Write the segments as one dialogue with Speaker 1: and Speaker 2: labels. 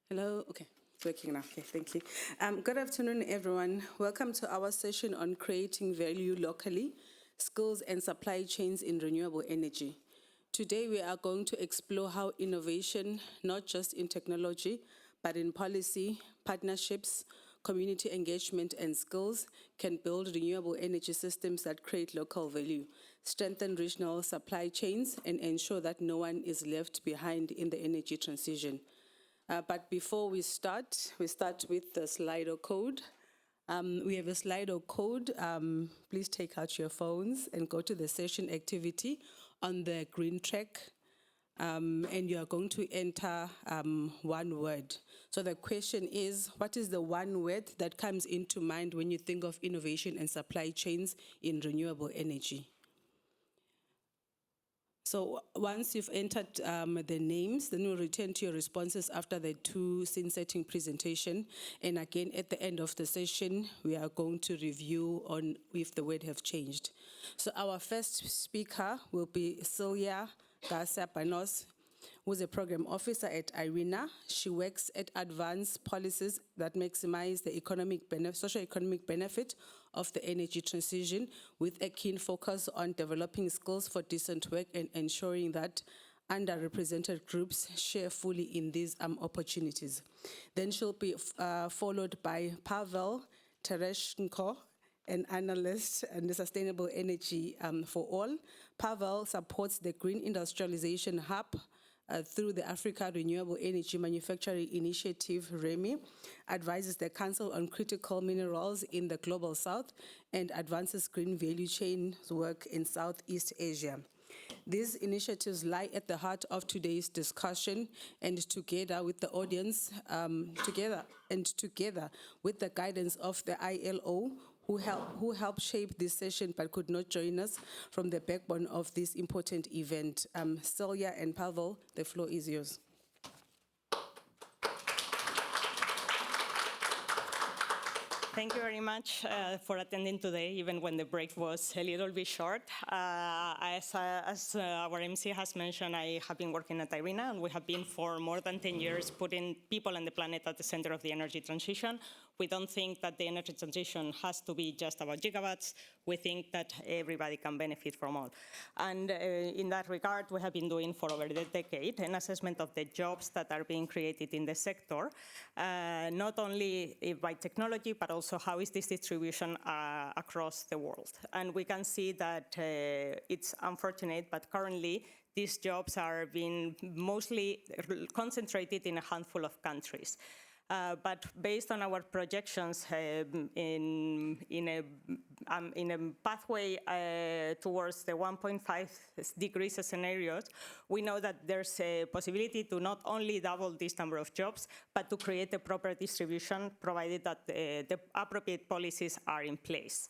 Speaker 1: Hello, okay, it's working now. Okay, thank you. Good afternoon, everyone. Welcome to our session on creating value locally, skills and supply chains in renewable energy. Today, we are going to explore how innovation, not just in technology, but in policy, partnerships, community engagement and skills can build renewable energy systems that create local value, strengthen regional supply chains, and ensure that no one is left behind in the energy transition. But before we start with the Slido code. We have a Slido code. Please take out your phones and go to the session activity on the green track. And you are going to enter one word. So the question is, what is the one word that comes into mind when you think of innovation and supply chains in renewable energy? So once you've entered the names, then we'll return to your responses after the two scene setting presentation. And again, at the end of the session, we are going to review on if the word have changed. So our first speaker will be Celia García-Baños, who's a program officer at IRENA. She works at advanced policies that maximize the socio-economic benefit of the energy transition with a keen focus on developing skills for decent work and ensuring that underrepresented groups share fully in these opportunities. Then she'll be followed by Pavel, Tereshchenko, an analyst in the Sustainable Energy for All. Pavel supports the Green Industrialization Hub through the Africa Renewable Energy Manufacturing Initiative, REMI, advises the Council on Critical Minerals in the Global South, and advances green value chain work in Southeast Asia. These initiatives lie at the heart of today's discussion, and together with the audience, together with the guidance of the ILO, who helped shape this session but could not join us from the backbone of this important event. Celia and Pavel, the floor is yours.
Speaker 2: Thank you very much for attending today, even when the break was a little bit short. As our MC has mentioned, I have been working at IRENA, and we have been for more than 10 years putting people and the planet at the center of the energy transition. We don't think that the energy transition has to be just about gigawatts. We think that everybody can benefit from all. And in that regard, we have been doing for over a decade an assessment of the jobs that are being created in the sector, not only by technology, but also how is this distribution across the world. And we can see that it's unfortunate, but currently these jobs are being mostly concentrated in a handful of countries. But based on our projections in a pathway towards the 1.5 degrees scenarios, we know that there's a possibility to not only double this number of jobs, but to create a proper distribution, provided that the appropriate policies are in place.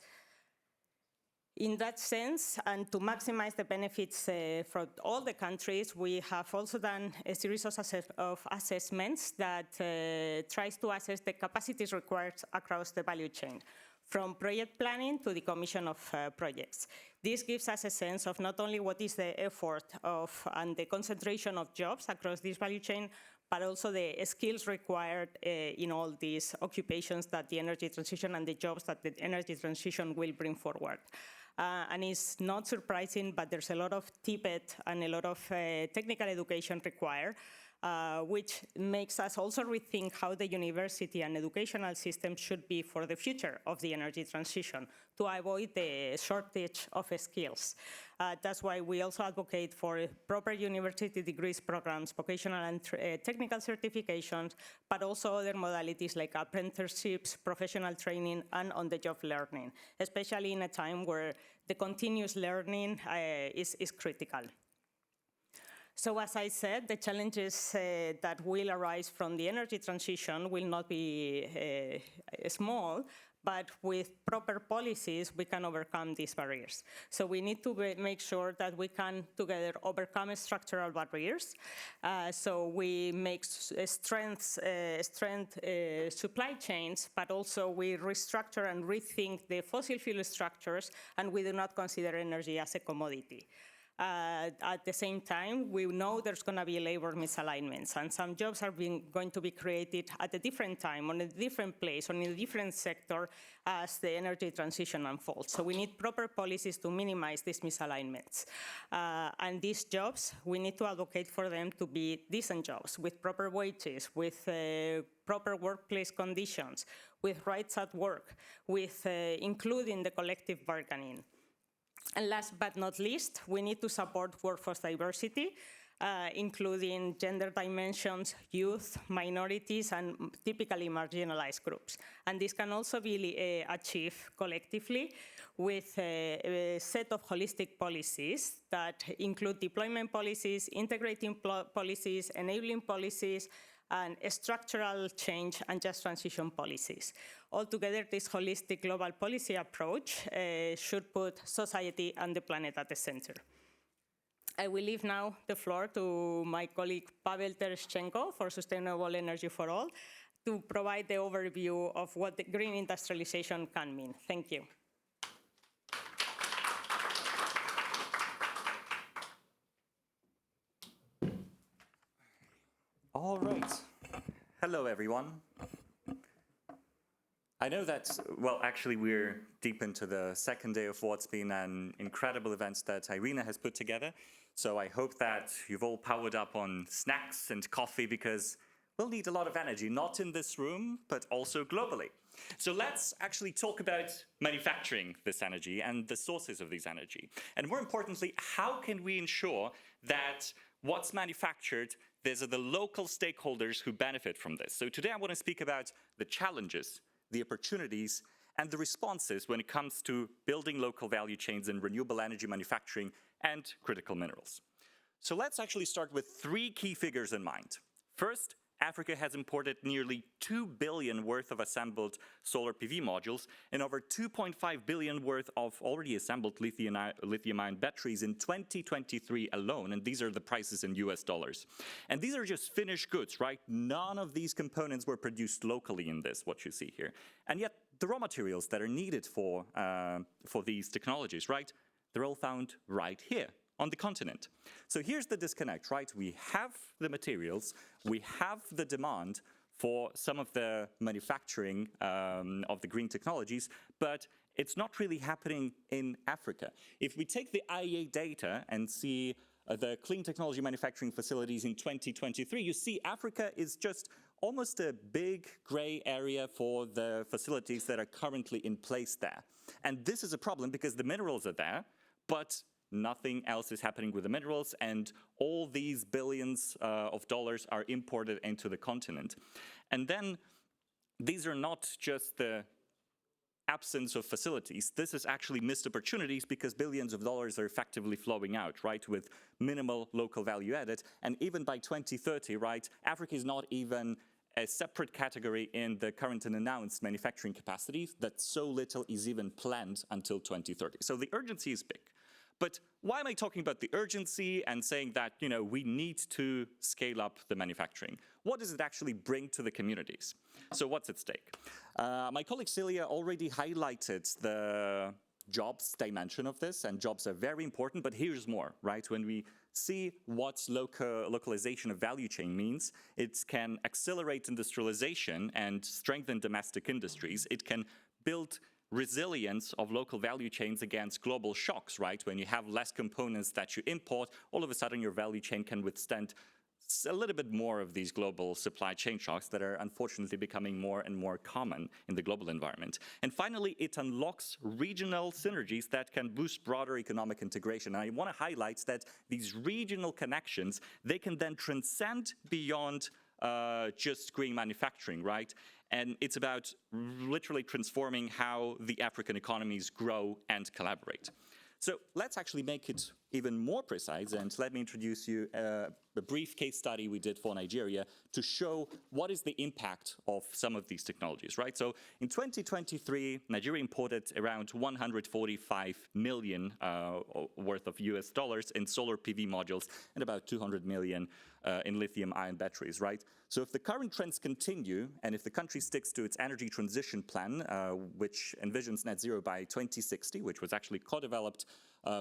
Speaker 2: In that sense, and to maximize the benefits for all the countries, we have also done a series of assessments that tries to assess the capacities required across the value chain, from project planning to the commission of projects. This gives us a sense of not only what is the effort and the concentration of jobs across this value chain, but also the skills required in all these occupations that the energy transition and the jobs that the energy transition will bring forward. And it's not surprising, but there's a lot of TPET and a lot of technical education required, which makes us also rethink how the university and educational system should be for the future of the energy transition to avoid the shortage of skills. That's why we also advocate for proper university degrees programs, vocational and technical certifications, but also other modalities like apprenticeships, professional training, and on-the-job learning, especially in a time where the continuous learning is critical. So as I said, the challenges that will arise from the energy transition will not be small, but with proper policies, we can overcome these barriers. So we need to make sure that we can together overcome structural barriers. So we make strength supply chains, but also we restructure and rethink the fossil fuel structures, and we do not consider energy as a commodity. At the same time, we know there's going to be labor misalignments, and some jobs are going to be created at a different time, on a different place, on a different sector as the energy transition unfolds. So we need proper policies to minimize these misalignments. And these jobs, we need to advocate for them to be decent jobs with proper wages, with proper workplace conditions, with rights at work, with including the collective bargaining. And last but not least, we need to support workforce diversity, including gender dimensions, youth, minorities, and typically marginalized groups. And this can also be achieved collectively with a set of holistic policies that include deployment policies, integrating policies, enabling policies, and structural change and just transition policies. Altogether, this holistic global policy approach should put society and the planet at the center. I will leave now the floor to my colleague Pavel Tereshchenko for Sustainable Energy for All to provide the overview of what the green industrialization can mean. Thank you.
Speaker 3: All right. Hello, everyone. I know that, well, actually, we're deep into the second day of what's been an incredible event that IRENA has put together. So I hope that you've all powered up on snacks and coffee because we'll need a lot of energy, not in this room, but also globally. So let's actually talk about manufacturing this energy and the sources of this energy. And more importantly, how can we ensure that what's manufactured, these are the local stakeholders who benefit from this. So today I want to speak about the challenges, the opportunities, and the responses when it comes to building local value chains in renewable energy manufacturing and critical minerals. So let's actually start with three key figures in mind. First, Africa has imported nearly 2 billion worth of assembled solar PV modules and over 2.5 billion worth of already assembled lithium-ion batteries in 2023 alone, and these are the prices in US dollars. And these are just finished goods, right? None of these components were produced locally in this, what you see here. And yet, the raw materials that are needed for these technologies, right? They're all found right here on the continent. So here's the disconnect, right? We have the materials, we have the demand for some of the manufacturing of the green technologies, but it's not really happening in Africa. If we take the IEA data and see the clean technology manufacturing facilities in 2023, you see Africa is just almost a big gray area for the facilities that are currently in place there. And this is a problem because the minerals are there, but nothing else is happening with the minerals, and all these billions of dollars are imported into the continent. And then these are not just the absence of facilities. This is actually missed opportunities because billions of dollars are effectively flowing out, right, with minimal local value added. And even by 2030, right, Africa is not even a separate category in the current and announced manufacturing capacities, that so little is even planned until 2030. So the urgency is big. But why am I talking about the urgency and saying that, you know, we need to scale up the manufacturing? What does it actually bring to the communities? So what's at stake? My colleague Celia already highlighted the jobs dimension of this, and jobs are very important, but here's more, right? When we see what localization of value chain means, it can accelerate industrialization and strengthen domestic industries. It can build resilience of local value chains against global shocks, right? When you have less components that you import, all of a sudden your value chain can withstand a little bit more of these global supply chain shocks that are unfortunately becoming more and more common in the global environment. And finally, it unlocks regional synergies that can boost broader economic integration. And I want to highlight that these regional connections, they can then transcend beyond just green manufacturing, right? And it's about literally transforming how the African economies grow and collaborate. So let's actually make it even more precise, and let me introduce you a brief case study we did for Nigeria to show what is the impact of some of these technologies, right? So in 2023, Nigeria imported around 145 million worth of US dollars in solar PV modules and about 200 million in lithium-ion batteries, right? So if the current trends continue, and if the country sticks to its energy transition plan, which envisions net zero by 2060, which was actually co-developed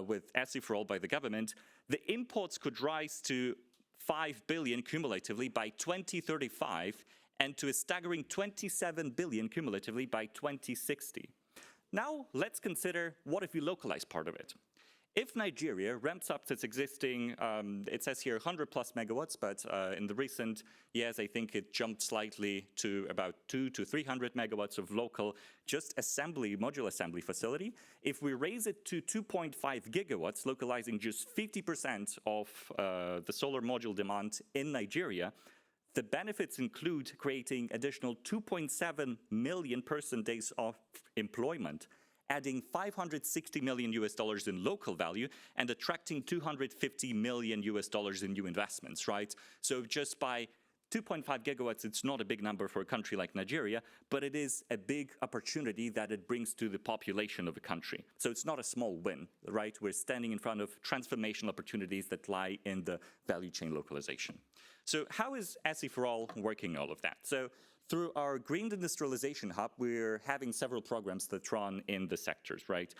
Speaker 3: with SEforALL by the government, the imports could rise to 5 billion cumulatively by 2035 and to a staggering 27 billion cumulatively by 2060. Now, let's consider what if we localize part of it. If Nigeria ramps up its existing, it says here 100 plus megawatts, but in the recent years, I think it jumped slightly to about 200 to 300 megawatts of local just module assembly facility. If we raise it to 2.5 gigawatts, localizing just 50% of the solar module demand in Nigeria, the benefits include creating additional 2.7 million person days of employment, adding $560 million in local value and attracting $250 million in new investments, right? So just by 2.5 gigawatts, it's not a big number for a country like Nigeria, but it is a big opportunity that it brings to the population of a country. So it's not a small win, right? We're standing in front of transformational opportunities that lie in the value chain localization. So how is SEforALL working all of that? So through our Green Industrialization Hub, we're having several programs that run in the sectors, right?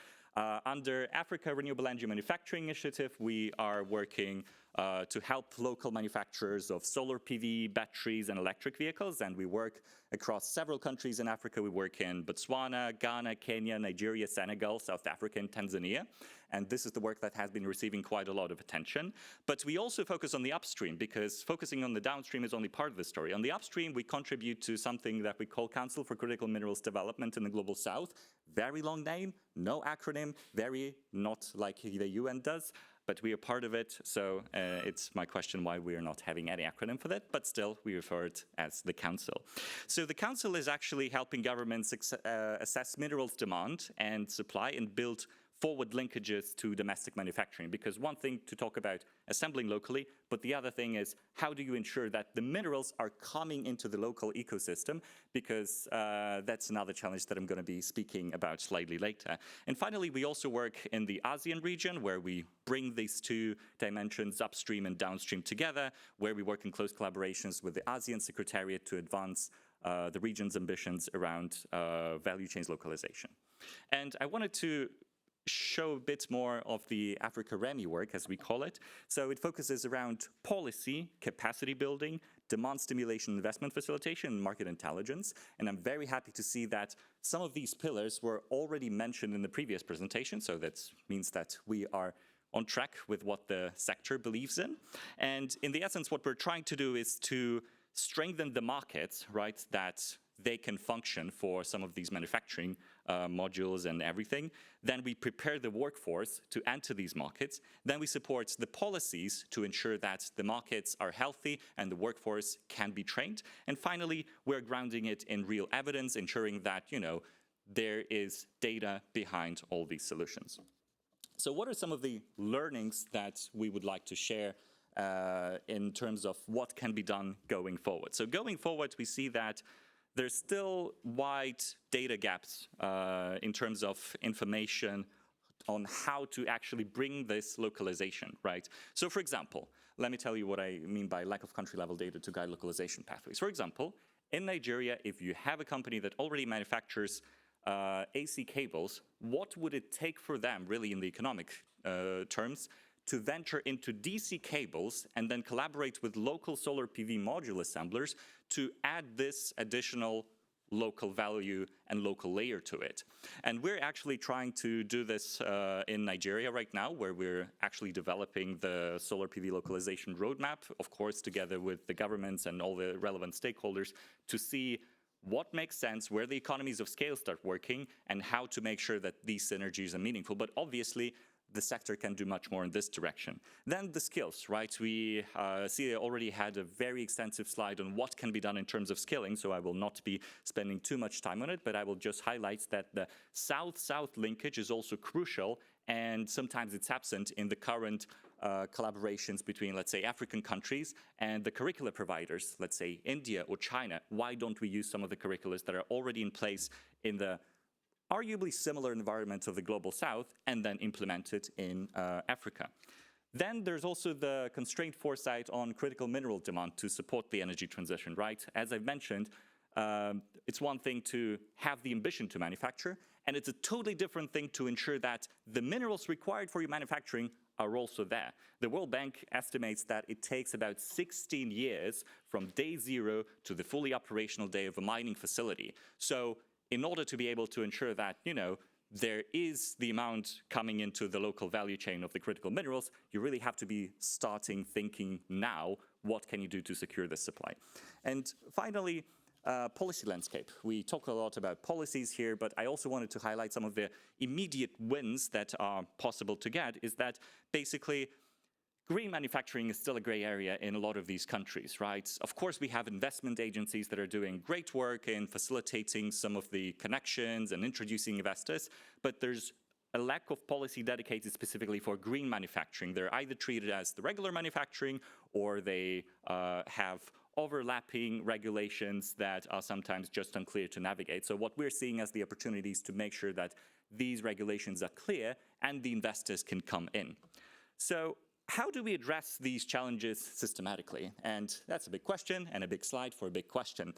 Speaker 3: Under Africa Renewable Energy Manufacturing Initiative, we are working to help local manufacturers of solar PV, batteries, and electric vehicles, and we work across several countries in Africa. We work in Botswana, Ghana, Kenya, Nigeria, Senegal, South Africa, and Tanzania. And this is the work that has been receiving quite a lot of attention. But we also focus on the upstream, because focusing on the downstream is only part of the story. On the upstream, we contribute to something that we call Council for Critical Minerals Development in the Global South. Very long name, no acronym, very not like the UN does, but we are part of it. So it's my question why we are not having any acronym for that, but still we refer it as the Council. So the Council is actually helping governments assess minerals demand and supply and build forward linkages to domestic manufacturing, because one thing to talk about assembling locally, but the other thing is how do you ensure that the minerals are coming into the local ecosystem, because that's another challenge that I'm going to be speaking about slightly later. And finally, we also work in the ASEAN region, where we bring these two dimensions, upstream and downstream, together, where we work in close collaborations with the ASEAN Secretariat to advance the region's ambitions around value chains localization. And I wanted to show a bit more of the Africa REMI work, as we call it. So it focuses around policy, capacity building, demand stimulation, investment facilitation, and market intelligence. And I'm very happy to see that some of these pillars were already mentioned in the previous presentation. So that means that we are on track with what the sector believes in. And in the essence, what we're trying to do is to strengthen the markets, right, that they can function for some of these manufacturing modules and everything. Then we prepare the workforce to enter these markets. Then we support the policies to ensure that the markets are healthy and the workforce can be trained. And finally, we're grounding it in real evidence, ensuring that, there is data behind all these solutions. So what are some of the learnings that we would like to share in terms of what can be done going forward? So going forward, we see that there's still wide data gaps in terms of information on how to actually bring this localization, right? So for example, let me tell you what I mean by lack of country-level data to guide localization pathways. For example, in Nigeria, if you have a company that already manufactures AC cables, what would it take for them, really in the economic terms, to venture into DC cables and then collaborate with local solar PV module assemblers to add this additional local value and local layer to it? And we're actually trying to do this in Nigeria right now, where we're actually developing the solar PV localization roadmap, of course, together with the governments and all the relevant stakeholders, to see what makes sense, where the economies of scale start working, and how to make sure that these synergies are meaningful. But obviously, the sector can do much more in this direction. Then the skills, right? We Celia already had a very extensive slide on what can be done in terms of skilling, so I will not be spending too much time on it, but I will just highlight that the South-South linkage is also crucial, and sometimes it's absent in the current collaborations between, let's say, African countries and the curricula providers, let's say India or China. Why don't we use some of the curriculums that are already in place in the arguably similar environment of the Global South and then implement it in Africa? Then there's also the constrained foresight on critical mineral demand to support the energy transition, right? As I've mentioned, It's one thing to have the ambition to manufacture, and it's a totally different thing to ensure that the minerals required for your manufacturing are also there. The World Bank estimates that it takes about 16 years from day zero to the fully operational day of a mining facility. So in order to be able to ensure that, there is the amount coming into the local value chain of the critical minerals, you really have to be starting thinking now, what can you do to secure this supply? And finally, policy landscape. We talk a lot about policies here, but I also wanted to highlight some of the immediate wins that are possible to get, is that basically green manufacturing is still a gray area in a lot of these countries, right? Of course, we have investment agencies that are doing great work in facilitating some of the connections and introducing investors, but there's a lack of policy dedicated specifically for green manufacturing. They're either treated as the regular manufacturing, or they have overlapping regulations that are sometimes just unclear to navigate. So what we're seeing as the opportunities to make sure that these regulations are clear and the investors can come in. So how do we address these challenges systematically? And that's a big question, and a big slide for a big question.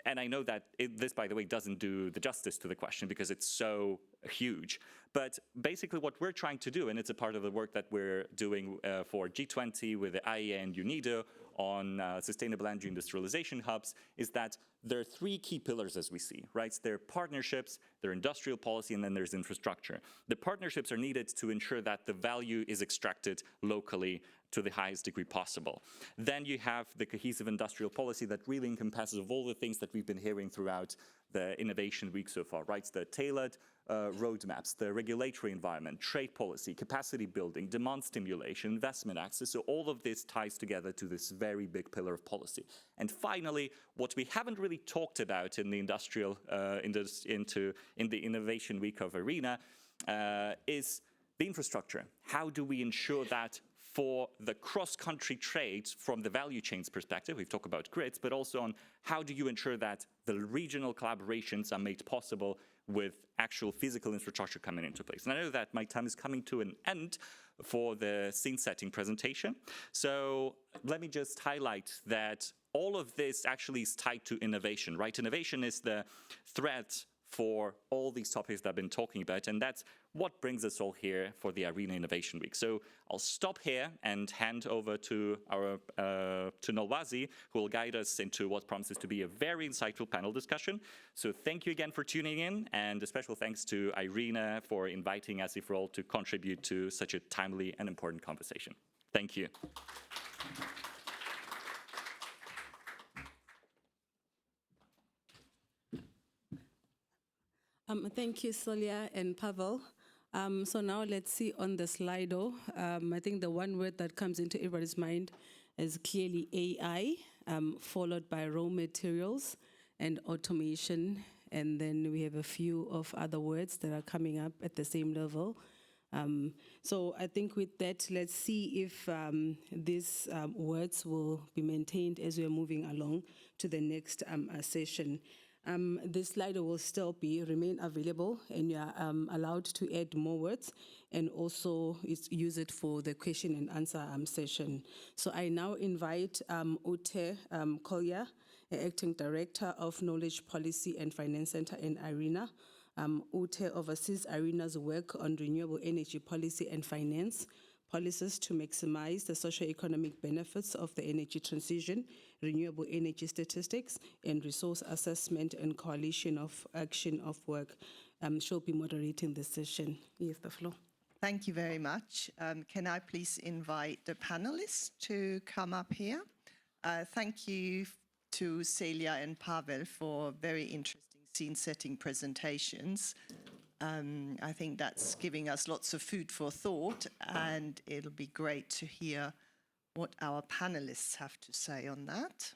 Speaker 3: And I know that this, by the way, doesn't do the justice to the question because it's so huge. But basically what we're trying to do, and it's a part of the work that we're doing for G20 with the IEA and UNIDO on sustainable energy industrialization hubs, is that there are three key pillars as we see, right? There are partnerships, there are industrial policy, and then there's infrastructure. The partnerships are needed to ensure that the value is extracted locally to the highest degree possible. Then you have the cohesive industrial policy that really encompasses of all the things that we've been hearing throughout the Innovation Week so far, right? The tailored roadmaps, the regulatory environment, trade policy, capacity building, demand stimulation, investment access. So all of this ties together to this very big pillar of policy. And finally, what we haven't really talked about in the industrial, in the Innovation Week of IRENA is the infrastructure. How do we ensure that for the cross-country trades from the value chains perspective, we've talked about grids, but also on how do you ensure that the regional collaborations are made possible with actual physical infrastructure coming into place. And I know that my time is coming to an end for the scene-setting presentation. So let me just highlight that all of this actually is tied to innovation, right? Innovation is the thread for all these topics that I've been talking about, and that's what brings us all here for the IRENA Innovation Week. So I'll stop here and hand over to our to Nolwazi, who will guide us into what promises to be a very insightful panel discussion. So thank you again for tuning in, and a special thanks to IRENA for inviting SEforALL to contribute to such a timely and important conversation. Thank you.
Speaker 1: Thank you, Celia and Pavel. So now let's see on the Slido. I think the one word that comes into everybody's mind is clearly AI, followed by raw materials and automation. And then we have a few of other words that are coming up at the same level. So I think with that, let's see if these words will be maintained as we are moving along to the next session. This Slido will still remain available, and you are allowed to add more words and also use it for the question and answer session. So I now invite Ute Collier, Acting Director of Knowledge Policy and Finance Center in IRENA. Ute oversees IRENA's work on renewable energy policy and finance policies to maximize the socio-economic benefits of the energy transition, renewable energy statistics, and resource assessment and coalition of action of work. She'll be moderating this session. You have the floor.
Speaker 4: Thank you very much. Can I please invite the panelists to come up here? Thank you to Celia and Pavel for very interesting scene-setting presentations. I think that's giving us lots of food for thought, and it'll be great to hear what our panelists have to say on that.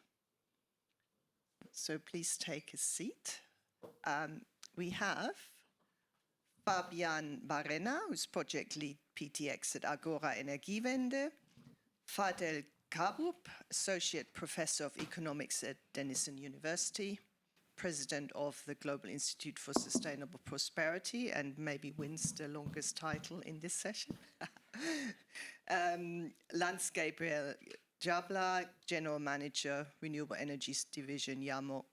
Speaker 4: So please take a seat. We have Fabian Barrena, who's Project Lead PTX at Agora Energiewende, Fadhel Kaboub, Associate Professor of Economics at Denison University, President of the Global Institute for Sustainable Prosperity, and maybe wins the longest title in this session. Lanz Gabriel, Jabla, General Manager, Renewable Energies Division, Yamog,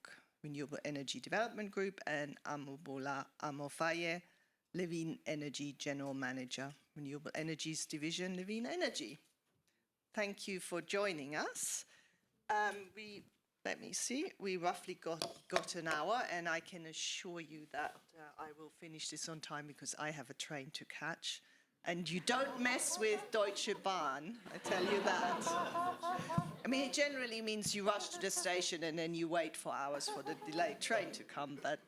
Speaker 4: Renewable Energy Development Group, and Omobola Omofaiye, Levene Energy General Manager, Renewable Energies Division, Levene Energy. Thank you for joining us. Let me see, we roughly got an hour, and I can assure you that I will finish this on time because I have a train to catch. And you don't mess with Deutsche Bahn, I tell you that. I mean, it generally means you rush to the station and then you wait for hours for the delayed train to come, but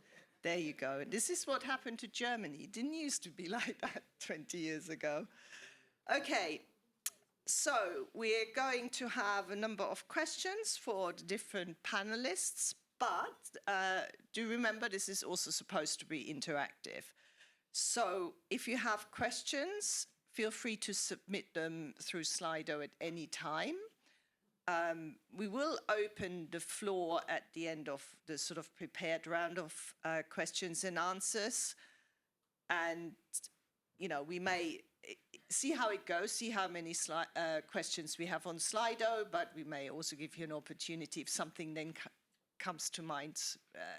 Speaker 4: there you go. And this is what happened to Germany. It didn't used to be like that 20 years ago. Okay. So we're going to have a number of questions for the different panelists, but do remember this is also supposed to be interactive. So if you have questions, feel free to submit them through Slido at any time. We will open the floor at the end of the sort of prepared round of questions and answers. And, you know, we may see how it goes, see how many questions we have on Slido, but we may also give you an opportunity if something then comes to mind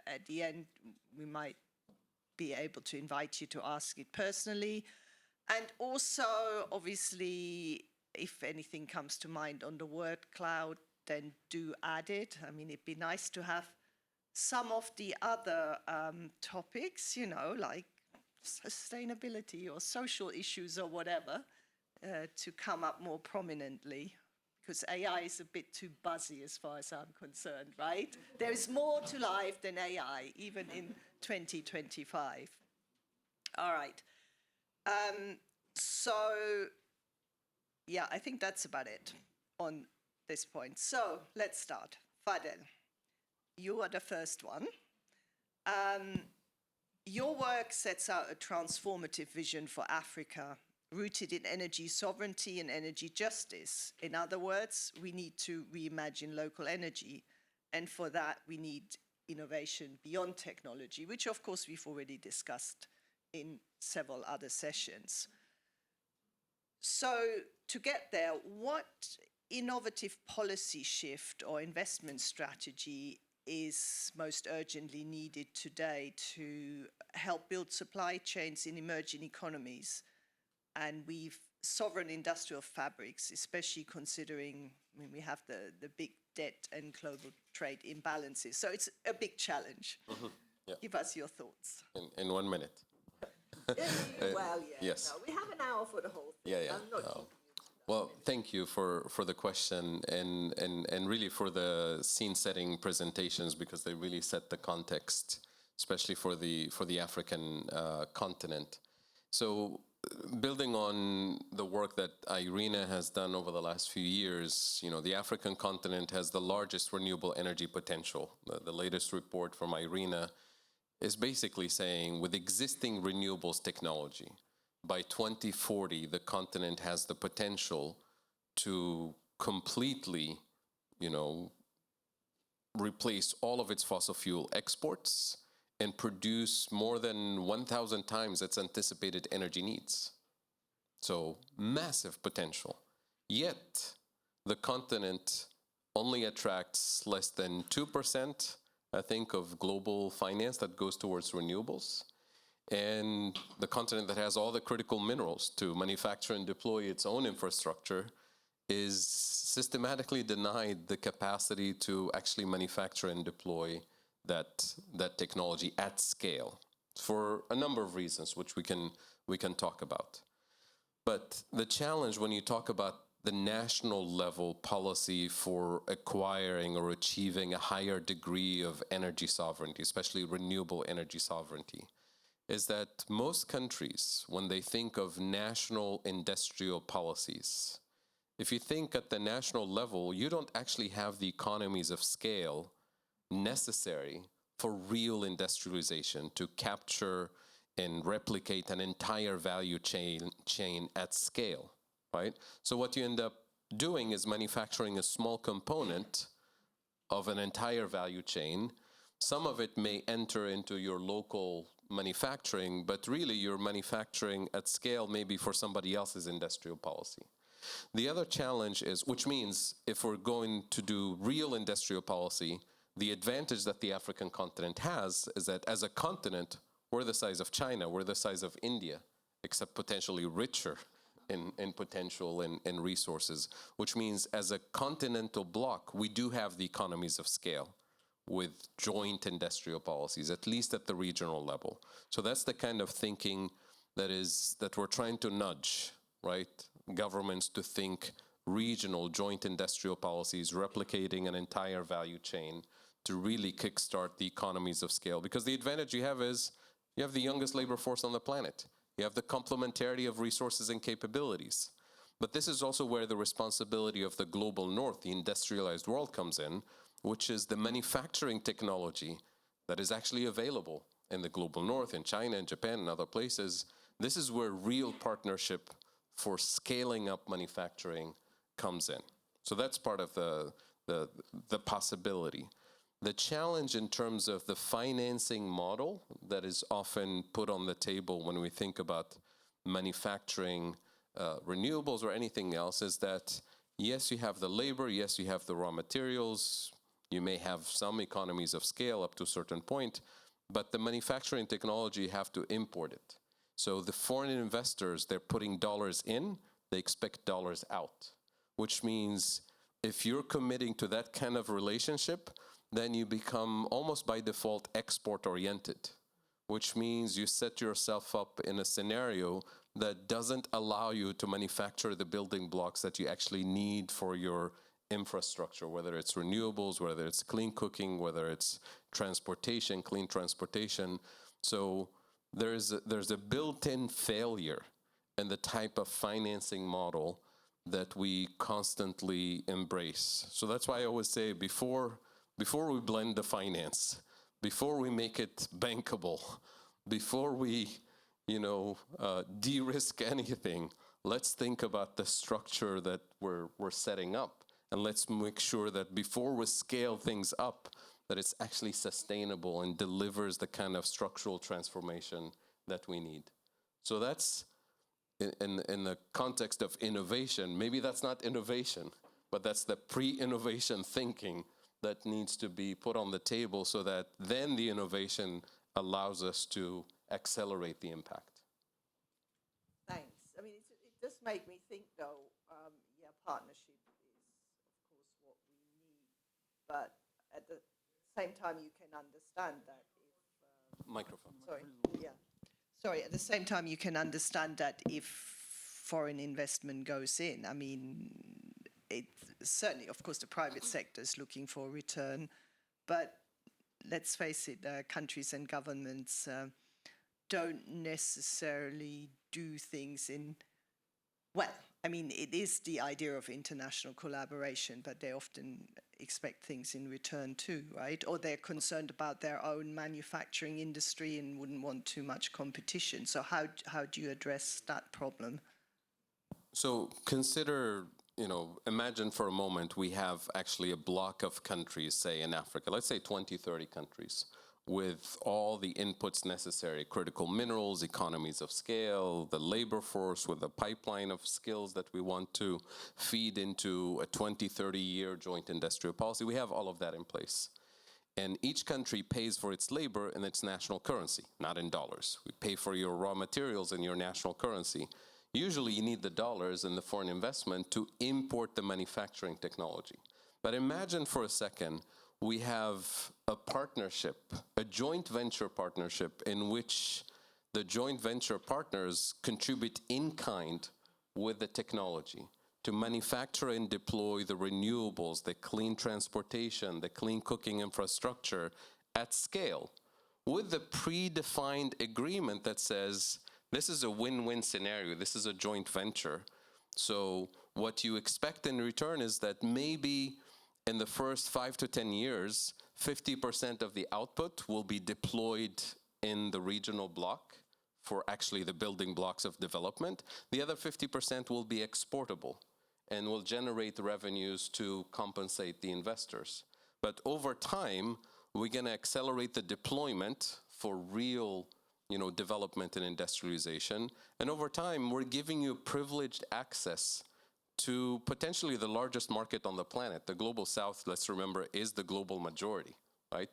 Speaker 4: at the end, we might be able to invite you to ask it personally. And also, obviously, if anything comes to mind on the word cloud, then do add it. I mean, it'd be nice to have some of the other topics, you know, like sustainability or social issues or whatever, to come up more prominently, because AI is a bit too buzzy as far as I'm concerned, right? There is more to life than AI, even in 2025. All right. So, yeah, I think that's about it on this point. So let's start. Fadhel, you are the first one. Your work sets out a transformative vision for Africa, rooted in energy sovereignty and energy justice. In other words, we need to reimagine local energy. And for that, we need innovation beyond technology, which of course we've already discussed in several other sessions. So to get there, what innovative policy shift or investment strategy is most urgently needed today to help build supply chains in emerging economies and weave sovereign industrial fabrics, especially considering, I mean, we have the big debt and global trade imbalances. So it's a big challenge. Mm-hmm. Yeah. Give us your thoughts.
Speaker 5: In 1 minute.
Speaker 4: Well, yeah.
Speaker 5: Yes.
Speaker 4: No, we have an hour for the whole thing.
Speaker 5: Yeah.
Speaker 4: I'm not keeping you.
Speaker 5: Well, thank you for the question and really for the scene-setting presentations, because they really set the context, especially for the African continent. So, building on the work that IRENA has done over the last few years, you know, the African continent has the largest renewable energy potential. The latest report from IRENA is basically saying, with existing renewables technology, by 2040, the continent has the potential to completely, you know, replace all of its fossil fuel exports and produce more than 1,000 times its anticipated energy needs. So, massive potential. Yet, the continent only attracts less than 2%, I think, of global finance that goes towards renewables. And the continent that has all the critical minerals to manufacture and deploy its own infrastructure is systematically denied the capacity to actually manufacture and deploy that technology at scale for a number of reasons, which we can talk about. But the challenge when you talk about the national level policy for acquiring or achieving a higher degree of energy sovereignty, especially renewable energy sovereignty, is that most countries, when they think of national industrial policies, if you think at the national level, you don't actually have the economies of scale necessary for real industrialization to capture and replicate an entire value chain at scale, right? So what you end up doing is manufacturing a small component of an entire value chain. Some of it may enter into your local manufacturing, but really you're manufacturing at scale maybe for somebody else's industrial policy. The other challenge is, which means if we're going to do real industrial policy, the advantage that the African continent has is that as a continent, we're the size of China, we're the size of India, except potentially richer in potential and resources, which means as a continental bloc, we do have the economies of scale with joint industrial policies, at least at the regional level. So that's the kind of thinking that we're trying to nudge, right? Governments to think regional joint industrial policies, replicating an entire value chain to really kickstart the economies of scale. Because the advantage you have is you have the youngest labor force on the planet. You have the complementarity of resources and capabilities. But this is also where the responsibility of the global north, the industrialized world, comes in, which is the manufacturing technology that is actually available in the global north, in China and Japan and other places. This is where real partnership for scaling up manufacturing comes in. So that's part of the possibility. The challenge in terms of the financing model that is often put on the table when we think about manufacturing renewables or anything else is that, yes, you have the labor, yes, you have the raw materials, you may have some economies of scale up to a certain point, but the manufacturing technology, you have to import it. So the foreign investors, they're putting dollars in, they expect dollars out, which means if you're committing to that kind of relationship, then you become almost by default export-oriented, which means you set yourself up in a scenario that doesn't allow you to manufacture the building blocks that you actually need for your infrastructure, whether it's renewables, whether it's clean cooking, whether it's transportation, clean transportation. So there's a built-in failure in the type of financing model that we constantly embrace. So that's why I always say before we blend the finance, before we make it bankable, before we, de-risk anything, let's think about the structure that we're setting up. And let's make sure that before we scale things up, that it's actually sustainable and delivers the kind of structural transformation that we need. So that's, in the context of innovation, maybe that's not innovation, but that's the pre-innovation thinking that needs to be put on the table so that then the innovation allows us to accelerate the impact.
Speaker 4: Thanks. I mean, it does make me think, though, partnership is, of course, what we need. But at the same time, you can understand that if...
Speaker 5: Microphone.
Speaker 4: Sorry, yeah. Sorry, at the same time, you can understand that if foreign investment goes in, I mean, it certainly, of course, the private sector is looking for a return, but let's face it, countries and governments don't necessarily do things in, well, I mean, it is the idea of international collaboration, but they often expect things in return too, right? Or they're concerned about their own manufacturing industry and wouldn't want too much competition. So how do you address that problem?
Speaker 5: So consider, imagine for a moment we have actually a block of countries, say in Africa, let's say 20, 30 countries, with all the inputs necessary, critical minerals, economies of scale, the labor force with a pipeline of skills that we want to feed into a 20, 30-year joint industrial policy. We have all of that in place. And each country pays for its labor in its national currency, not in dollars. We pay for your raw materials in your national currency. Usually you need the dollars and the foreign investment to import the manufacturing technology. But imagine for a second, we have a partnership, a joint venture partnership in which the joint venture partners contribute in kind with the technology to manufacture and deploy the renewables, the clean transportation, the clean cooking infrastructure at scale with the predefined agreement that says, this is a win-win scenario, this is a joint venture. So what you expect in return is that maybe in the first 5 to 10 years, 50% of the output will be deployed in the regional bloc for actually the building blocks of development. The other 50% will be exportable and will generate revenues to compensate the investors. But over time, we're going to accelerate the deployment for real development and industrialization. And over time, we're giving you privileged access to potentially the largest market on the planet. The global south, let's remember, is the global majority. right?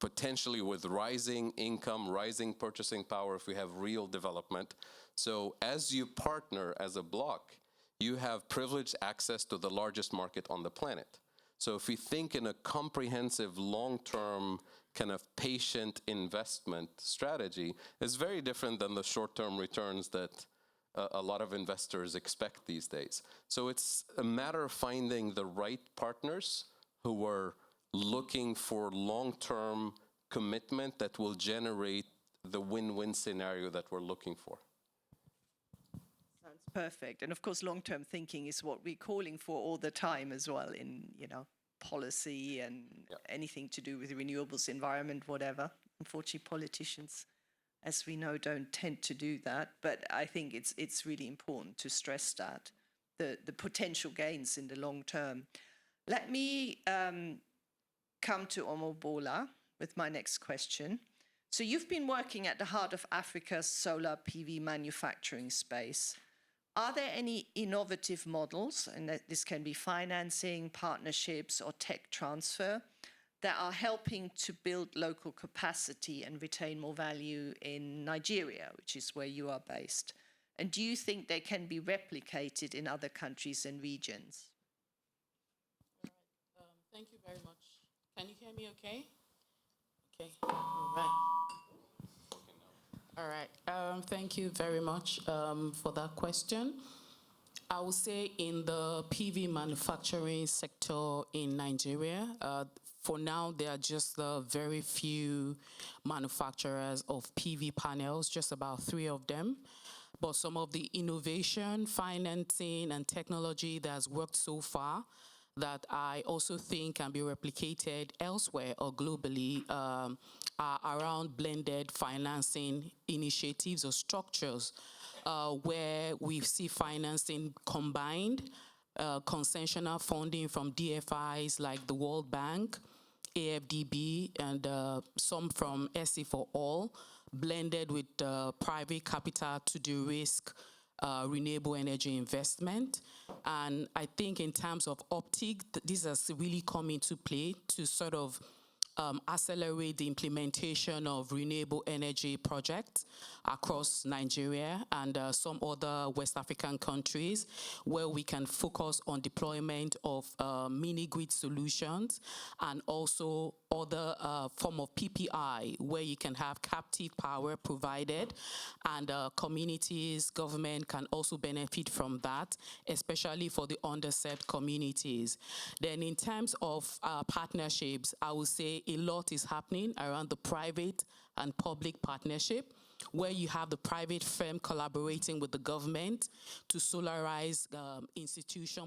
Speaker 5: Potentially with rising income, rising purchasing power if we have real development. So as you partner as a bloc, you have privileged access to the largest market on the planet. So if we think in a comprehensive, long-term, kind of patient investment strategy, it's very different than the short-term returns that a lot of investors expect these days. So it's a matter of finding the right partners who are looking for long-term commitment that will generate the win-win scenario that we're looking for.
Speaker 4: Sounds perfect. And of course, long-term thinking is what we're calling for all the time as well in, policy and anything to do with renewables, environment, whatever. Unfortunately, politicians, as we know, don't tend to do that. But I think it's really important to stress that, the potential gains in the long term. Let me come to Omobola with my next question. So you've been working at the heart of Africa's solar PV manufacturing space. Are there any innovative models, and that this can be financing, partnerships, or tech transfer, that are helping to build local capacity and retain more value in Nigeria, which is where you are based? And do you think they can be replicated in other countries and regions?
Speaker 6: All right. Thank you very much. Can you hear me okay? Okay, all right. All right, thank you very much for that question. I would say in the PV manufacturing sector in Nigeria, for now, there are just very few manufacturers of PV panels, just about 3 of them. But some of the innovation, financing, and technology that has worked so far that I also think can be replicated elsewhere or globally are around blended financing initiatives or structures where we see financing combined, concessional funding from DFIs like the World Bank, AFDB, and some from SEforALL, blended with private capital to de-risk renewable energy investment. And I think in terms of optic, this has really come into play to sort of accelerate the implementation of renewable energy projects across Nigeria and some other West African countries, where we can focus on deployment of mini-grid solutions and also other form of PPI, where you can have captive power provided, and communities, government can also benefit from that, especially for the underserved communities. Then in terms of partnerships, I would say a lot is happening around the private and public partnership, where you have the private firm collaborating with the government to solarize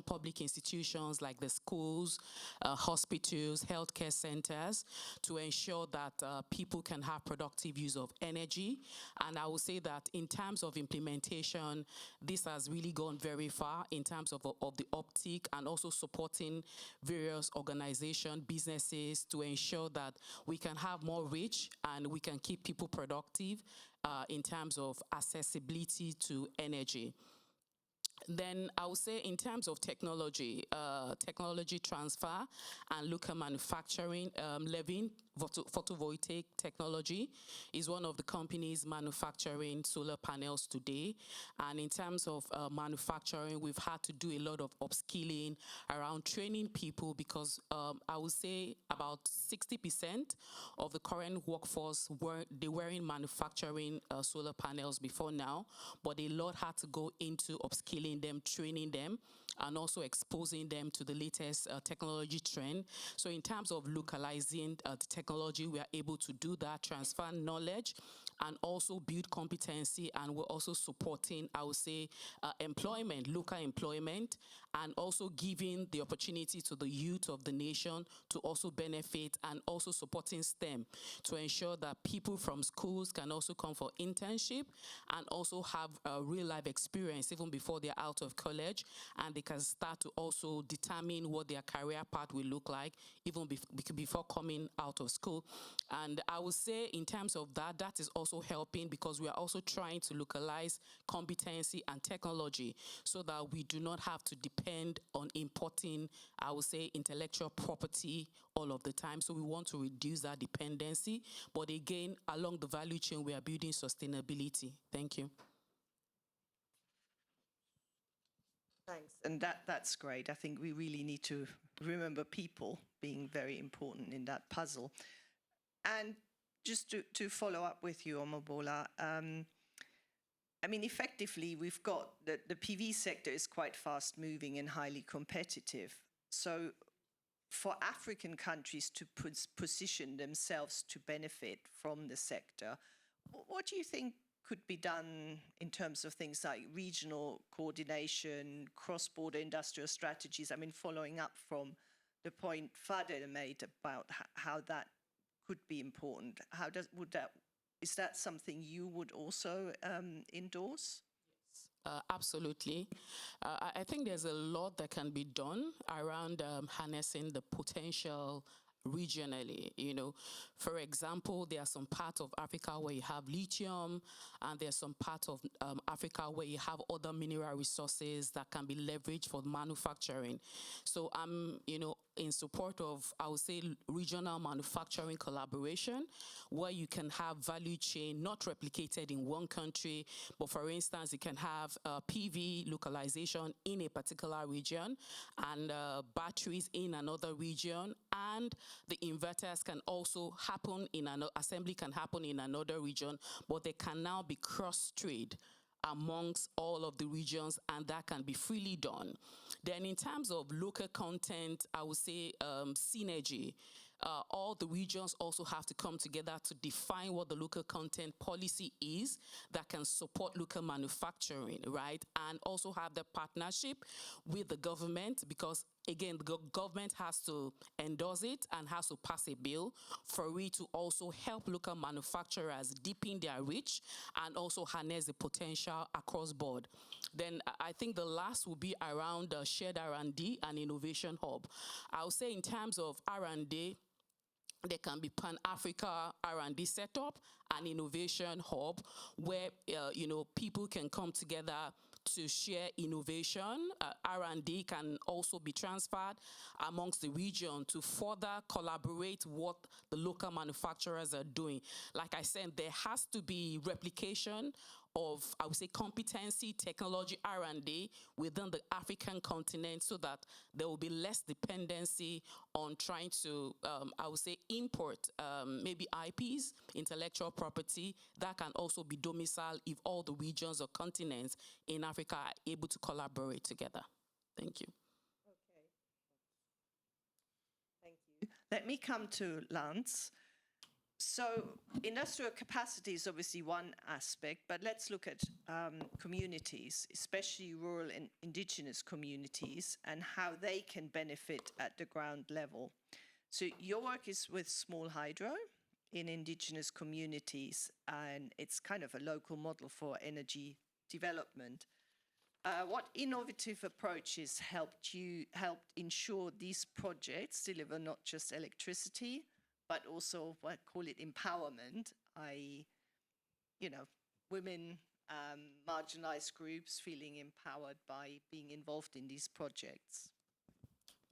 Speaker 6: public institutions like the schools, hospitals, healthcare centers, to ensure that people can have productive use of energy. And I would say that in terms of implementation, this has really gone very far in terms of the optic, and also supporting various organizations, businesses, to ensure that we can have more reach and we can keep people productive in terms of accessibility to energy. Then I would say in terms of technology, technology transfer and local manufacturing, Levene photovoltaic technology is one of the companies manufacturing solar panels today. And in terms of manufacturing, we've had to do a lot of upskilling around training people, because I would say about 60% of the current workforce weren't manufacturing solar panels before now, but a lot had to go into upskilling them, training them, and also exposing them to the latest technology trend. So in terms of localizing the technology, we are able to do that, transfer knowledge, and also build competency. And we're also supporting, I would say, employment, local employment, and also giving the opportunity to the youth of the nation to also benefit, and also supporting STEM to ensure that people from schools can also come for internship and also have a real life experience even before they're out of college, and they can start to also determine what their career path will look like even before coming out of school. And I would say in terms of that, that is also also helping because we are also trying to localize competency and technology so that we do not have to depend on importing, I would say, intellectual property all of the time. So we want to reduce that dependency. But again, along the value chain, we are building sustainability. Thank you.
Speaker 4: Thanks. And that's great. I think we really need to remember people being very important in that puzzle. And just to follow up with you, Omobola, I mean, effectively, we've got the PV sector is quite fast moving and highly competitive. So for African countries to position themselves to benefit from the sector, what do you think could be done in terms of things like regional coordination, cross-border industrial strategies? I mean, following up from the point Fadhel made about how that could be important. Is that something you would also endorse?
Speaker 6: Absolutely. I think there's a lot that can be done around harnessing the potential regionally. You know, for example, there are some parts of Africa where you have lithium, and there's some parts of Africa where you have other mineral resources that can be leveraged for manufacturing. So I'm, you know, in support of, I would say, regional manufacturing collaboration, where you can have value chain not replicated in one country, but for instance, you can have PV localization in a particular region and batteries in another region, and the inverters can also happen in assembly can happen in another region, but they can now be cross-trade amongst all of the regions, and that can be freely done. Then in terms of local content, I would say synergy. All the regions also have to come together to define what the local content policy is that can support local manufacturing, right? And also have the partnership with the government, because again, the government has to endorse it and has to pass a bill for it to also help local manufacturers deepen their reach and also harness the potential across board. Then I think the last will be around shared R&D and innovation hub. I would say in terms of R&D, there can be Pan-Africa R&D setup and innovation hub where you know, people can come together to share innovation. R&D can also be transferred amongst the region to further collaborate what the local manufacturers are doing. Like I said, there has to be replication of, I would say, competency, technology, R&D within the African continent so that there will be less dependency on trying to, I would say, import maybe IPs, intellectual property, that can also be domiciled if all the regions or continents in Africa are able to collaborate together. Thank you.
Speaker 4: Okay. Thank you. Let me come to Lanz. So industrial capacity is obviously one aspect, but let's look at communities, especially rural and indigenous communities, and how they can benefit at the ground level. So your work is with small hydro in indigenous communities, and it's kind of a local model for energy development. What innovative approaches helped ensure these projects deliver not just electricity, but also what I call it empowerment, i.e., you know, women, marginalized groups feeling empowered by being involved in these projects?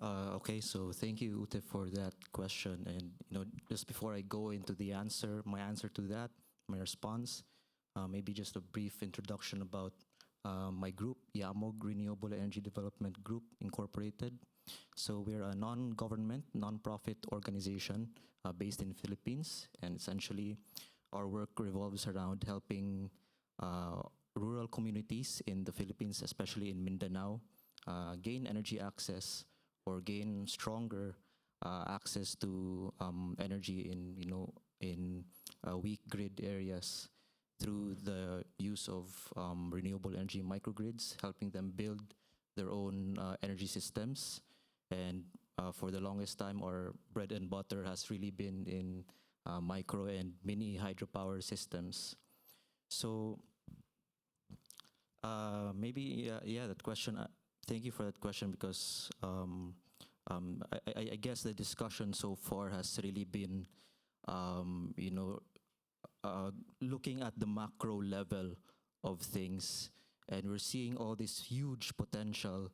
Speaker 7: Okay, so thank you, Ute, for that question. And you know, just before I go into the answer, my answer to that, my response, maybe just a brief introduction about my group, Yamog Renewable Energy Development Group Incorporated. So we're a non-government, non-profit organization based in the Philippines, and essentially our work revolves around helping rural communities in the Philippines, especially in Mindanao, gain energy access or gain stronger access to energy in, you know, in weak grid areas through the use of renewable energy microgrids, helping them build their own energy systems. And for the longest time, our bread and butter has really been in micro and mini hydropower systems. So maybe, yeah, that question, thank you for that question, because I guess the discussion so far has really been, you know, looking at the macro level of things, and we're seeing all this huge potential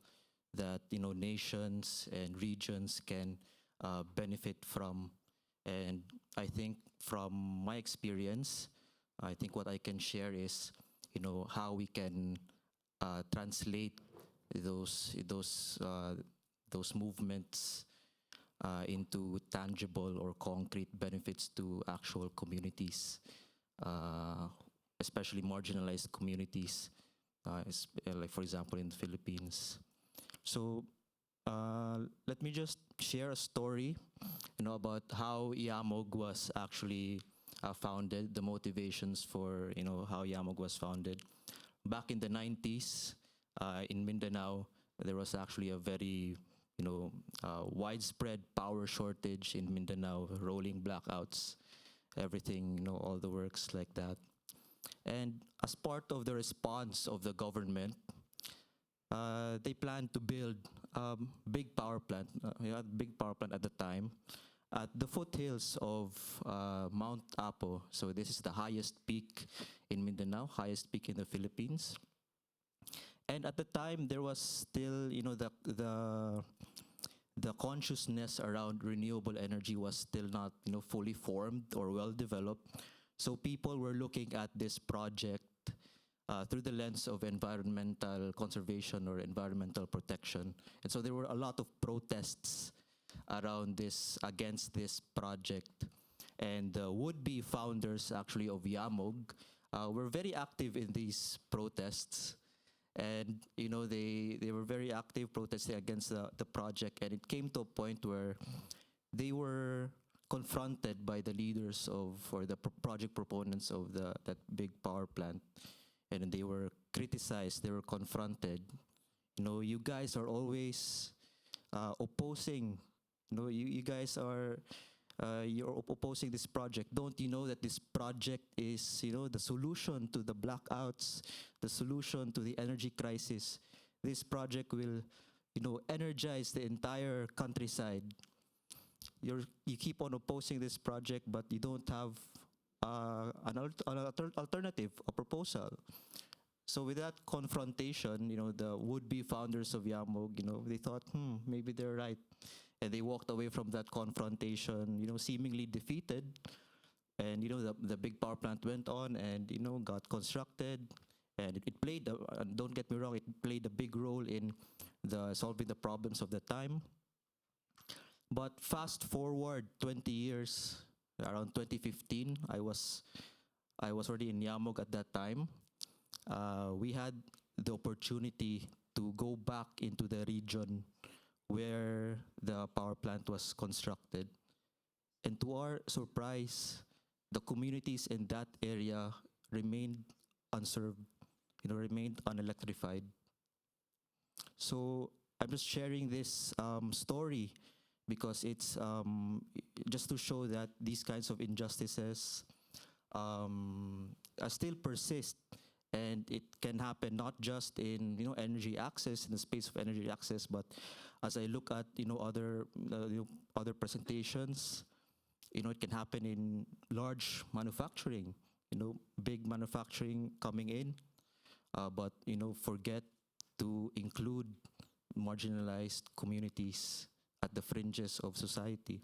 Speaker 7: that nations and regions can benefit from. And I think from my experience, I think what I can share is how we can translate those movements into tangible or concrete benefits to actual communities, especially marginalized communities, like for example in the Philippines. So let me just share a story, about how Yamog was actually founded, the motivations for how Yamog was founded. Back in the 90s, in Mindanao, there was actually a very widespread power shortage in Mindanao, rolling blackouts, everything, all the works like that. And as part of the response of the government, they planned to build a big power plant, at the time, at the foothills of Mount Apo. So this is the highest peak in Mindanao, highest peak in the Philippines. And at the time, there was still, the consciousness around renewable energy was still not, fully formed or well developed. So people were looking at this project through the lens of environmental conservation or environmental protection. And so there were a lot of protests around this, against this project. And the would-be founders, actually, of Yamog were very active in these protests. And, they were very active protesting against the project. And it came to a point where they were confronted by the leaders or the project proponents of that big power plant. And they were criticized, they were confronted. You guys are always opposing, you guys are, you're opposing this project. Don't you know that this project is, the solution to the blackouts, the solution to the energy crisis? This project will, energize the entire countryside. You keep on opposing this project, but you don't have an alternative, a proposal. So with that confrontation, the would-be founders of Yamog, they thought, maybe they're right. And they walked away from that confrontation, seemingly defeated. And, the big power plant went on and, got constructed. And it played, don't get me wrong, it played a big role in solving the problems of the time. But fast forward 20 years, around 2015, I was already in Yamog at that time. We had the opportunity to go back into the region where the power plant was constructed. And to our surprise, the communities in that area remained unserved, remained unelectrified. So I'm just sharing this story because it's just to show that these kinds of injustices still persist. And it can happen not just in energy access, in the space of energy access, but as I look at other presentations, it can happen in large manufacturing, big manufacturing coming in, but forget to include marginalized communities at the fringes of society.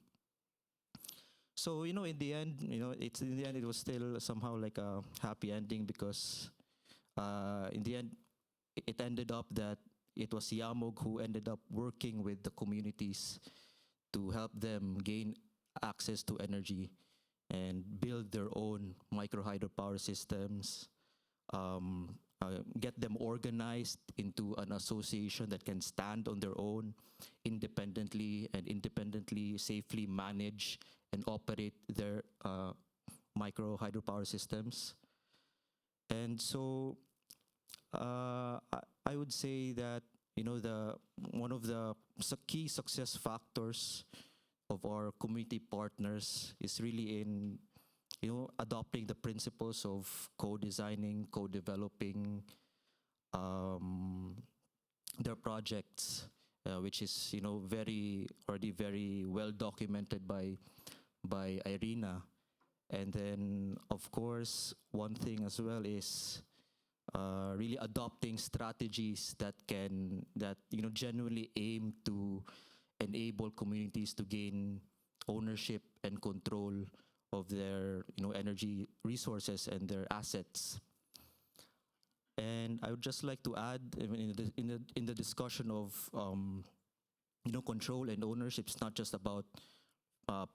Speaker 7: So in the end, it was still somehow like a happy ending because. In the end, it ended up that it was Yamog who ended up working with the communities to help them gain access to energy and build their own micro hydropower systems, get them organized into an association that can stand on their own independently safely manage and operate their micro hydropower systems. And so I would say that one of the key success factors of our community partners is really in adopting the principles of co-designing, co-developing their projects, which is already very well documented by IRENA. And then, of course, one thing as well is really adopting strategies that genuinely aim to enable communities to gain ownership and control of their energy resources and their assets. And I would just like to add, in the discussion of control and ownership, it's not just about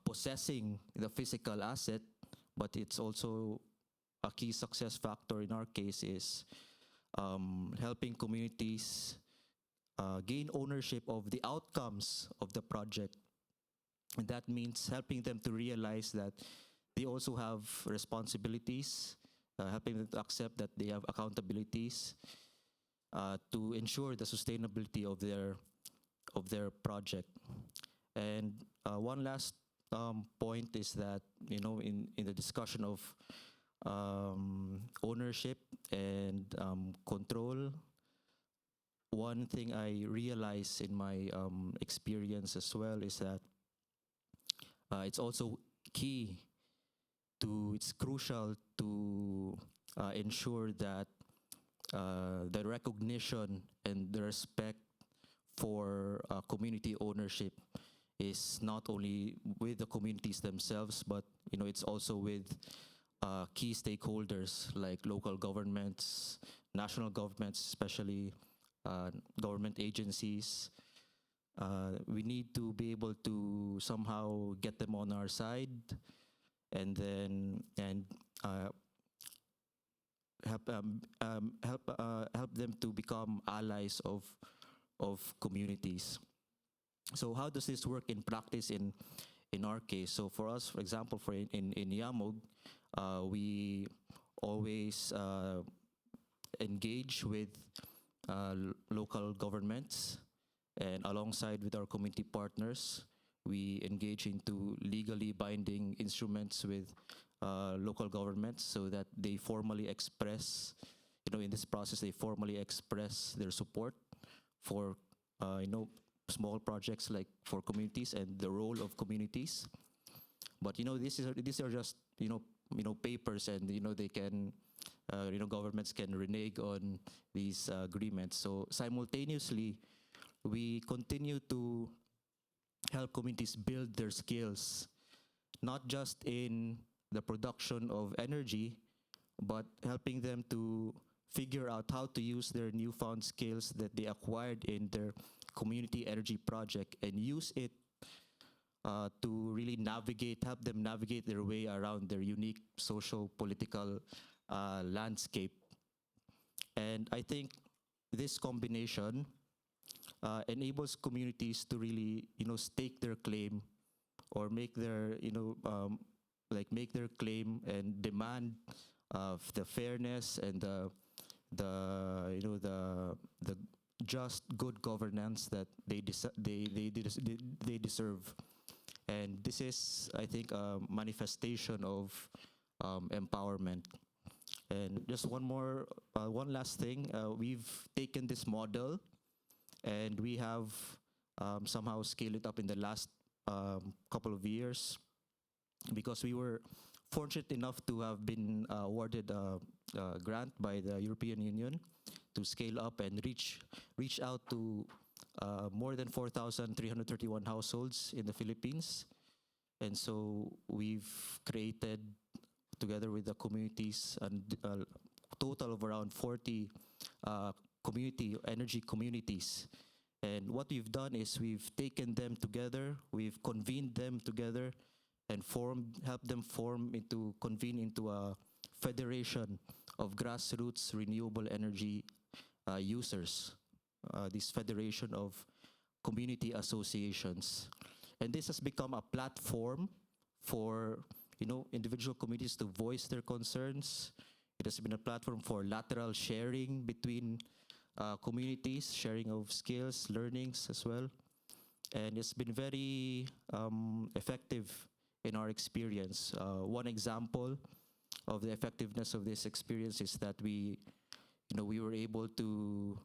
Speaker 7: possessing the physical asset, but it's also a key success factor in our case is helping communities gain ownership of the outcomes of the project. And that means helping them to realize that they also have responsibilities, helping them to accept that they have accountabilities to ensure the sustainability of their project. And one last point is that in the discussion of ownership and control, one thing I realize in my experience as well is that it's also it's crucial to ensure that the recognition and the respect for community ownership is not only with the communities themselves, but it's also with key stakeholders like local governments, national governments, especially government agencies. We need to be able to somehow get them on our side, and then help them to become allies of communities. So how does this work in practice in our case? So for us, for example, in Yamog, we always engage with local governments, and alongside with our community partners, we engage into legally binding instruments with local governments so that they formally express, in this process, they formally express their support for, small projects like for communities and the role of communities. But, these are just, papers, and, they can, governments can renege on these agreements. So simultaneously, we continue to help communities build their skills, not just in the production of energy, but helping them to figure out how to use their newfound skills that they acquired in their community energy project and use it to really help them navigate their way around their unique social political landscape. And I think this combination enables communities to really, stake their claim or make their, make their claim and demand the fairness and the just good governance that they deserve. And this is, I think, a manifestation of empowerment. And just one last thing, we've taken this model and we have somehow scaled it up in the last couple of years, because we were fortunate enough to have been awarded a grant by the European Union to scale up and reach out to more than 4,331 households in the Philippines. And so we've created, together with the communities, a total of around 40 energy communities. And what we've done is we've taken them together, we've convened them together, and helped them convene into a federation of grassroots renewable energy users, this federation of community associations. And this has become a platform for individual communities to voice their concerns. It has been a platform for lateral sharing between communities, sharing of skills, learnings as well. And it's been very effective in our experience. One example of the effectiveness of this experience is that we were able to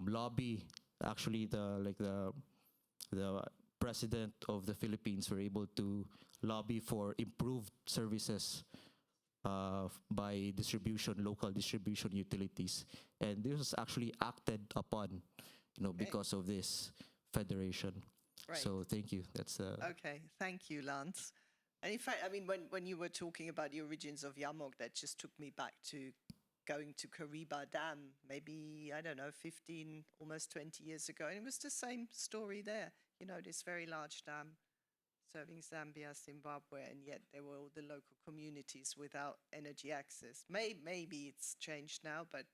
Speaker 7: lobby actually the president of the Philippines were able to lobby for improved services by local distribution utilities. And this was actually acted upon, because of this federation.
Speaker 4: Right.
Speaker 7: So thank you. That's
Speaker 4: Okay, thank you, Lanz. And in fact, I mean, when you were talking about the origins of Yamog, that just took me back to going to Kariba Dam, maybe, I don't know, 15, almost 20 years ago. And it was the same story there. This very large dam serving Zambia, Zimbabwe, and yet there were all the local communities without energy access. Maybe it's changed now, but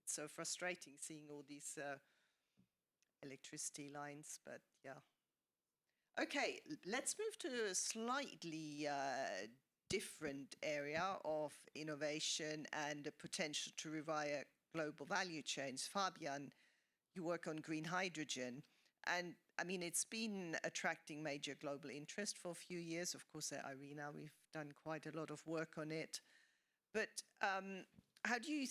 Speaker 4: it's so frustrating seeing all these electricity lines, but yeah. Okay, let's move to a slightly different area of innovation and the potential to rewire global value chains. Fabian, you work on green hydrogen, and I mean, it's been attracting major global interest for a few years. Of course, at IRENA, we've done quite a lot of work on it. But how do you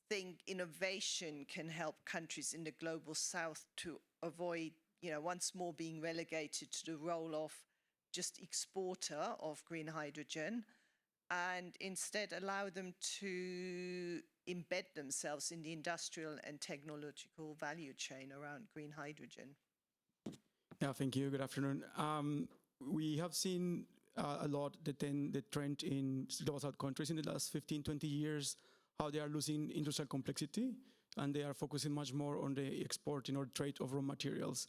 Speaker 4: think innovation can help countries in the global south to avoid, once more being relegated to the role of just exporter of green hydrogen, and instead allow them to embed themselves in the industrial and technological value chain around green hydrogen?
Speaker 8: Yeah, thank you. Good afternoon. We have seen a lot the trend in global south countries in the last 15, 20 years, how they are losing industrial complexity, and they are focusing much more on the exporting or trade of raw materials.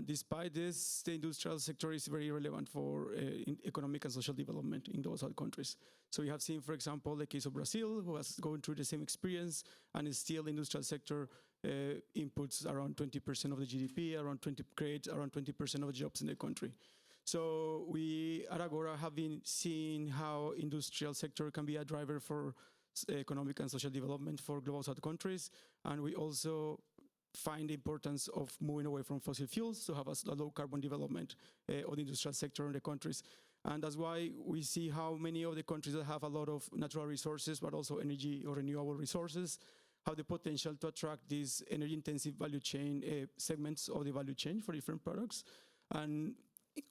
Speaker 8: Despite this, the industrial sector is very relevant for economic and social development in those other countries. So we have seen, for example, the case of Brazil, who has gone through the same experience, and still the industrial sector inputs around 20% of the GDP, creates around 20% of the jobs in the country. So we at Agora have been seeing how industrial sector can be a driver for economic and social development for global south countries, and we also find the importance of moving away from fossil fuels to have a low carbon development of the industrial sector in the countries. And that's why we see how many of the countries that have a lot of natural resources, but also energy or renewable resources, have the potential to attract these energy intensive value chain segments of the value chain for different products. And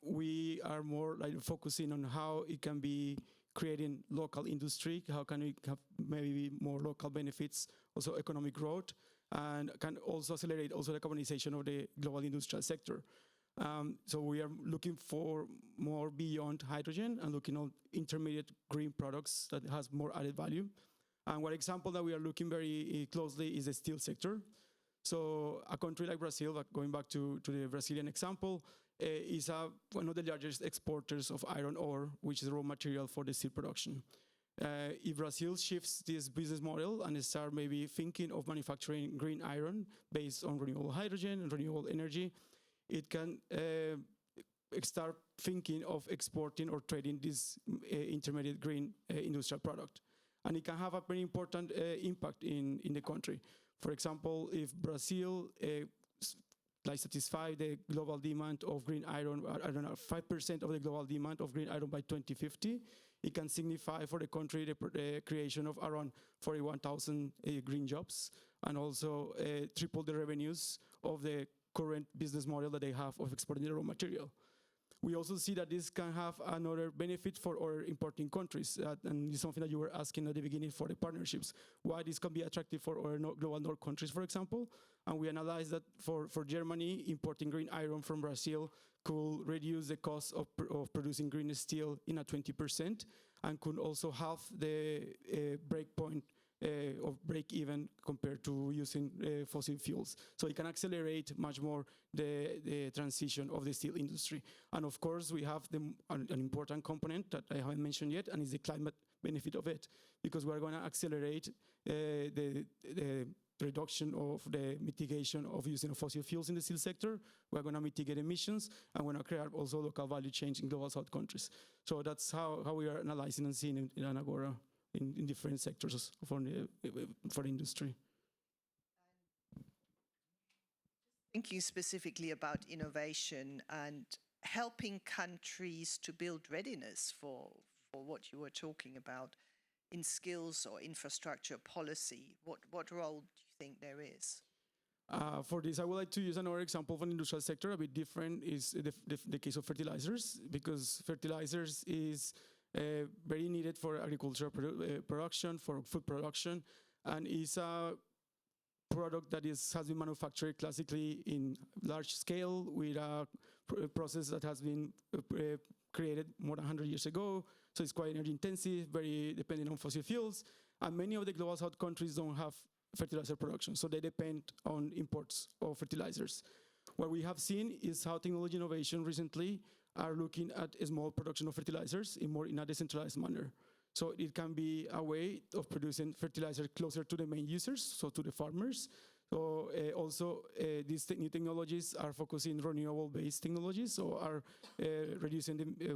Speaker 8: we are more like focusing on how it can be creating local industry, how can we have maybe more local benefits, also economic growth, and can also accelerate also the carbonization of the global industrial sector. So we are looking for more beyond hydrogen and looking at intermediate green products that has more added value. And one example that we are looking very closely is the steel sector. So a country like Brazil, going back to the Brazilian example, is one of the largest exporters of iron ore, which is the raw material for the steel production. If Brazil shifts this business model and start maybe thinking of manufacturing green iron based on renewable hydrogen and renewable energy, it can start thinking of exporting or trading this intermediate green industrial product. And it can have a very important impact in the country. For example, if Brazil satisfy the global demand of green iron, 5% of the global demand of green iron by 2050, it can signify for the country the creation of around 41,000 green jobs, and also triple the revenues of the current business model that they have of exporting the raw material. We also see that this can have another benefit for our importing countries, and it's something that you were asking at the beginning for the partnerships, why this can be attractive for our global north countries, for example. And we analyzed that for Germany, importing green iron from Brazil could reduce the cost of producing green steel in a 20%, and could also have the break point of break even compared to using fossil fuels. So it can accelerate much more the transition of the steel industry. And of course, we have an important component that I haven't mentioned yet, and is the climate benefit of it, because we're going to accelerate the reduction of the mitigation of using fossil fuels in the steel sector. We're going to mitigate emissions, and we're going to create also local value change in global south countries. So that's how we are analyzing and seeing in Agora in different sectors for the industry.
Speaker 4: Thinking specifically about innovation and helping countries to build readiness for what you were talking about in skills or infrastructure policy, what role do you think there is?
Speaker 8: For this, I would like to use another example of an industrial sector, a bit different, is the case of fertilizers, because fertilizers is very needed for agricultural production, for food production, and is a product that has been manufactured classically in large scale with a process that has been created more than 100 years ago. So it's quite energy intensive, very dependent on fossil fuels. And many of the global south countries don't have fertilizer production, so they depend on imports of fertilizers. What we have seen is how technology innovation recently are looking at a small production of fertilizers in a decentralized manner. So it can be a way of producing fertilizer closer to the main users, so to the farmers. So also these new technologies are focusing renewable-based technologies, so are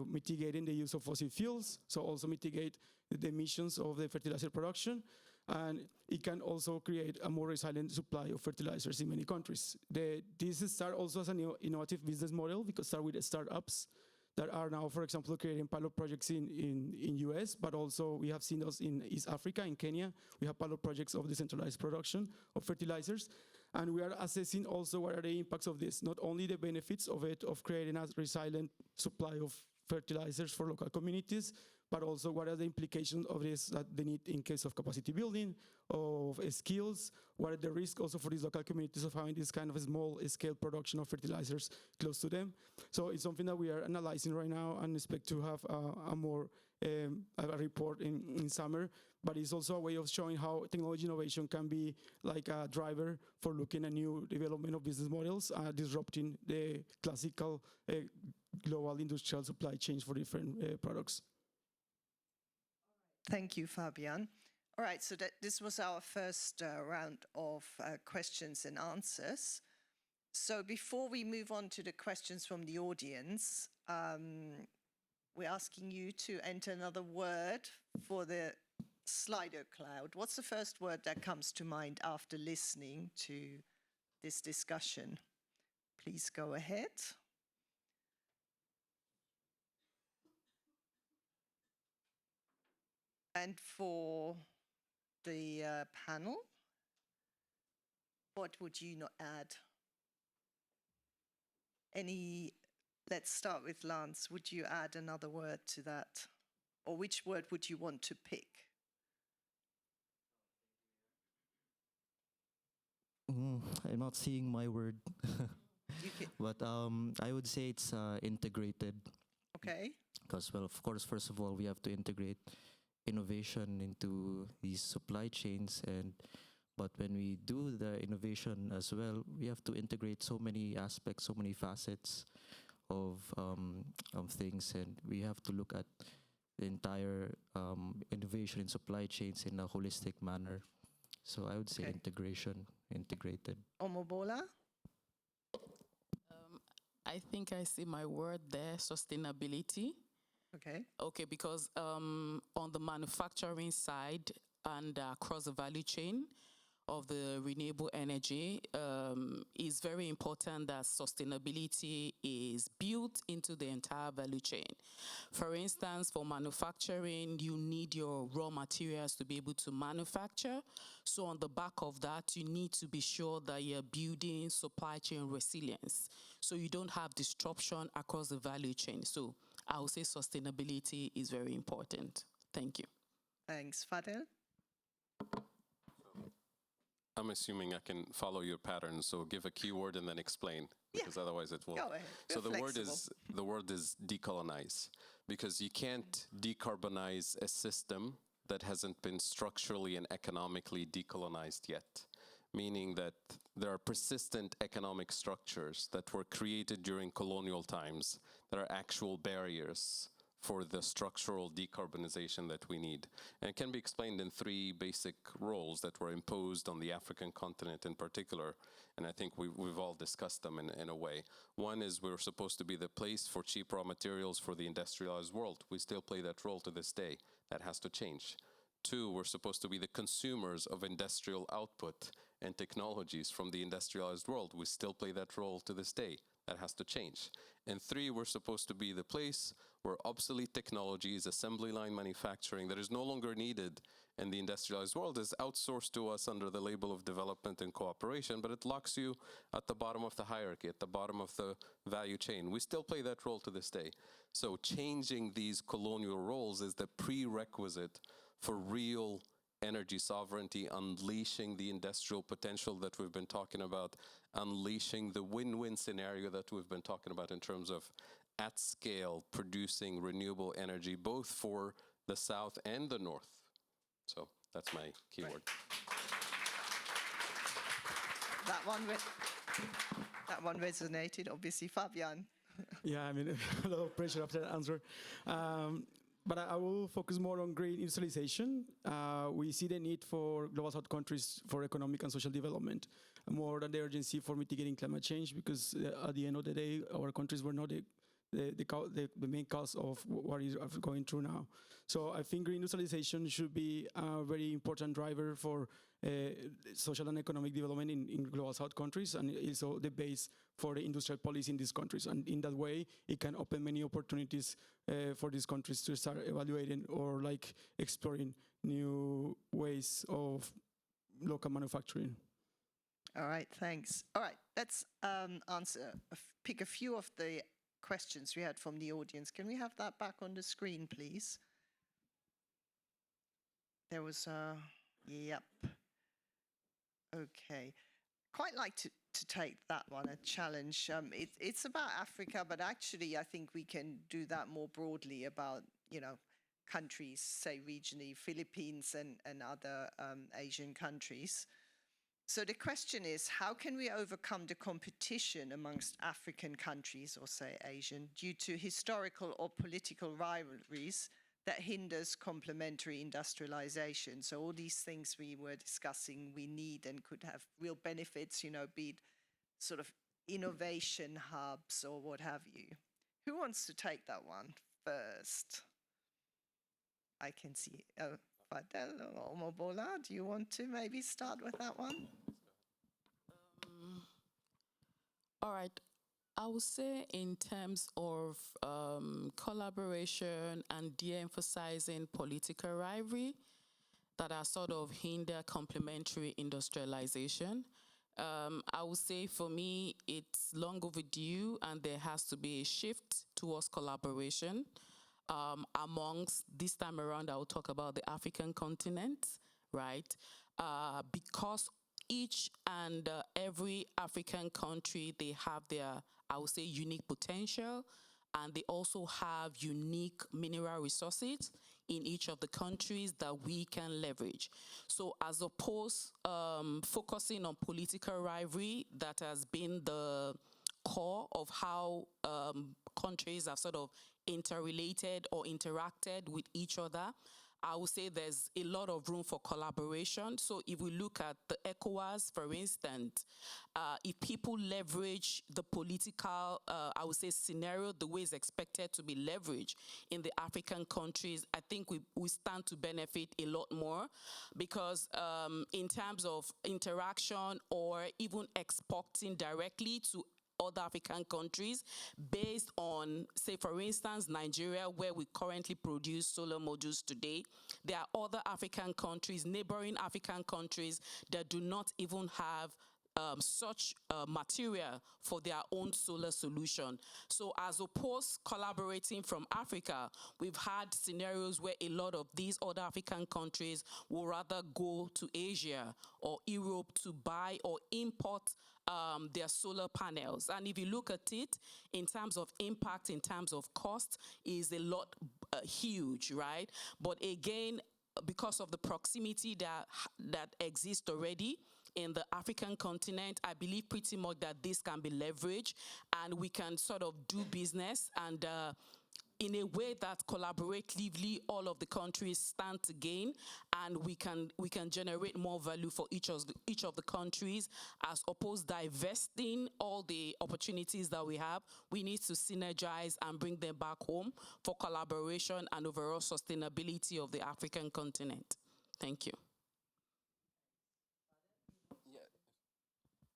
Speaker 8: mitigating the use of fossil fuels, so also mitigate the emissions of the fertilizer production. And it can also create a more resilient supply of fertilizers in many countries. This starts also as an innovative business model, because start with startups that are now, for example, creating pilot projects in US, but also we have seen those in East Africa, in Kenya. We have pilot projects of decentralized production of fertilizers. And we are assessing also what are the impacts of this, not only the benefits of it, of creating a resilient supply of fertilizers for local communities, but also what are the implications of this that they need in case of capacity building, of skills, what are the risks also for these local communities of having this kind of a small scale production of fertilizers close to them. So it's something that we are analyzing right now and expect to have a report in summer, but it's also a way of showing how technology innovation can be like a driver for looking at new development of business models, disrupting the classical global industrial supply chains for different products.
Speaker 4: Thank you, Fabian. All right, so this was our first round of questions and answers. So before we move on to the questions from the audience, we're asking you to enter another word for the Slido cloud. What's the first word that comes to mind after listening to this discussion? Please go ahead. And for the panel, what would you not add? Let's start with Lanz. Would you add another word to that? Or which word would you want to pick?
Speaker 7: I'm not seeing my word. But I would say it's integrated.
Speaker 4: Okay.
Speaker 7: Because, well, of course, first of all, we have to integrate innovation into these supply chains, but when we do the innovation as well, we have to integrate so many aspects, so many facets of things, and we have to look at the entire innovation in supply chains in a holistic manner. So I would say integrated.
Speaker 4: Omobola?
Speaker 6: I think I see my word there, sustainability. Okay, because on the manufacturing side and across the value chain of the renewable energy, it's very important that sustainability is built into the entire value chain. For instance, for manufacturing, you need your raw materials to be able to manufacture. So on the back of that, you need to be sure that you're building supply chain resilience, so you don't have disruption across the value chain. So I would say sustainability is very important. Thank you.
Speaker 4: Thanks. Fadhel?
Speaker 5: I'm assuming I can follow your pattern, so give a keyword and then explain, because otherwise it won't.
Speaker 4: Go ahead.
Speaker 5: So the word is decolonize, because you can't decarbonize a system that hasn't been structurally and economically decolonized yet. Meaning that there are persistent economic structures that were created during colonial times that are actual barriers for the structural decarbonization that we need. And it can be explained in three basic roles that were imposed on the African continent in particular, and I think we've all discussed them in a way. One is we're supposed to be the place for cheap raw materials for the industrialized world. We still play that role to this day. That has to change. Two, we're supposed to be the consumers of industrial output and technologies from the industrialized world. We still play that role to this day. That has to change. And three, we're supposed to be the place where obsolete technologies, assembly line manufacturing that is no longer needed in the industrialized world is outsourced to us under the label of development and cooperation, but it locks you at the bottom of the hierarchy, at the bottom of the value chain. We still play that role to this day. So changing these colonial roles is the prerequisite for real energy sovereignty, unleashing the industrial potential that we've been talking about, unleashing the win-win scenario that we've been talking about in terms of at scale producing renewable energy, both for the South and the North. So that's my keyword.
Speaker 4: That one resonated, obviously. Fabian.
Speaker 8: Yeah, I mean, a lot of pressure after that answer. But I will focus more on green industrialization. We see the need for global South countries for economic and social development, more than the urgency for mitigating climate change, because at the end of the day, our countries were not the main cause of what is going through now. So I think green industrialization should be a very important driver for social and economic development in global South countries, and also the base for the industrial policy in these countries. And in that way, it can open many opportunities for these countries to start evaluating or like exploring new ways of local manufacturing.
Speaker 4: All right, thanks. All right, let's pick a few of the questions we had from the audience. Can we have that back on the screen, please? There was yep. Okay. Quite like to take that one, a challenge. It's about Africa, but actually I think we can do that more broadly about, countries, say regionally, Philippines and other Asian countries. So the question is, how can we overcome the competition amongst African countries, or say Asian, due to historical or political rivalries that hinders complementary industrialization? So all these things we were discussing, we need and could have real benefits, be it sort of innovation hubs or what have you. Who wants to take that one first? I can see Fadhel or Omobola, do you want to maybe start with that one?
Speaker 6: All right. I would say in terms of collaboration and de-emphasizing political rivalry that are sort of hinder complementary industrialization, I would say for me, it's long overdue and there has to be a shift towards collaboration. Amongst, this time around, I will talk about the African continent, right? Because each and every African country, they have their, I would say, unique potential, and they also have unique mineral resources in each of the countries that we can leverage. So as opposed focusing on political rivalry that has been the core of how countries have sort of interrelated or interacted with each other, I would say there's a lot of room for collaboration. So if we look at the ECOWAS, for instance, if people leverage the political, I would say, scenario the way it's expected to be leveraged in the African countries, I think we stand to benefit a lot more, because in terms of interaction or even exporting directly to other African countries based on, say, for instance, Nigeria, where we currently produce solar modules today. There are other African countries, neighboring African countries, that do not even have such material for their own solar solution. So as opposed collaborating from Africa, we've had scenarios where a lot of these other African countries will rather go to Asia or Europe to buy or import their solar panels. And if you look at it in terms of impact, in terms of cost, is a lot huge, right? But again, because of the proximity that exists already in the African continent, I believe pretty much that this can be leveraged and we can sort of do business and in a way that collaboratively all of the countries stand to gain, and we can generate more value for each of the countries, as opposed divesting all the opportunities that we have. We need to synergize and bring them back home for collaboration and overall sustainability of the African continent. Thank you.
Speaker 5: Yeah.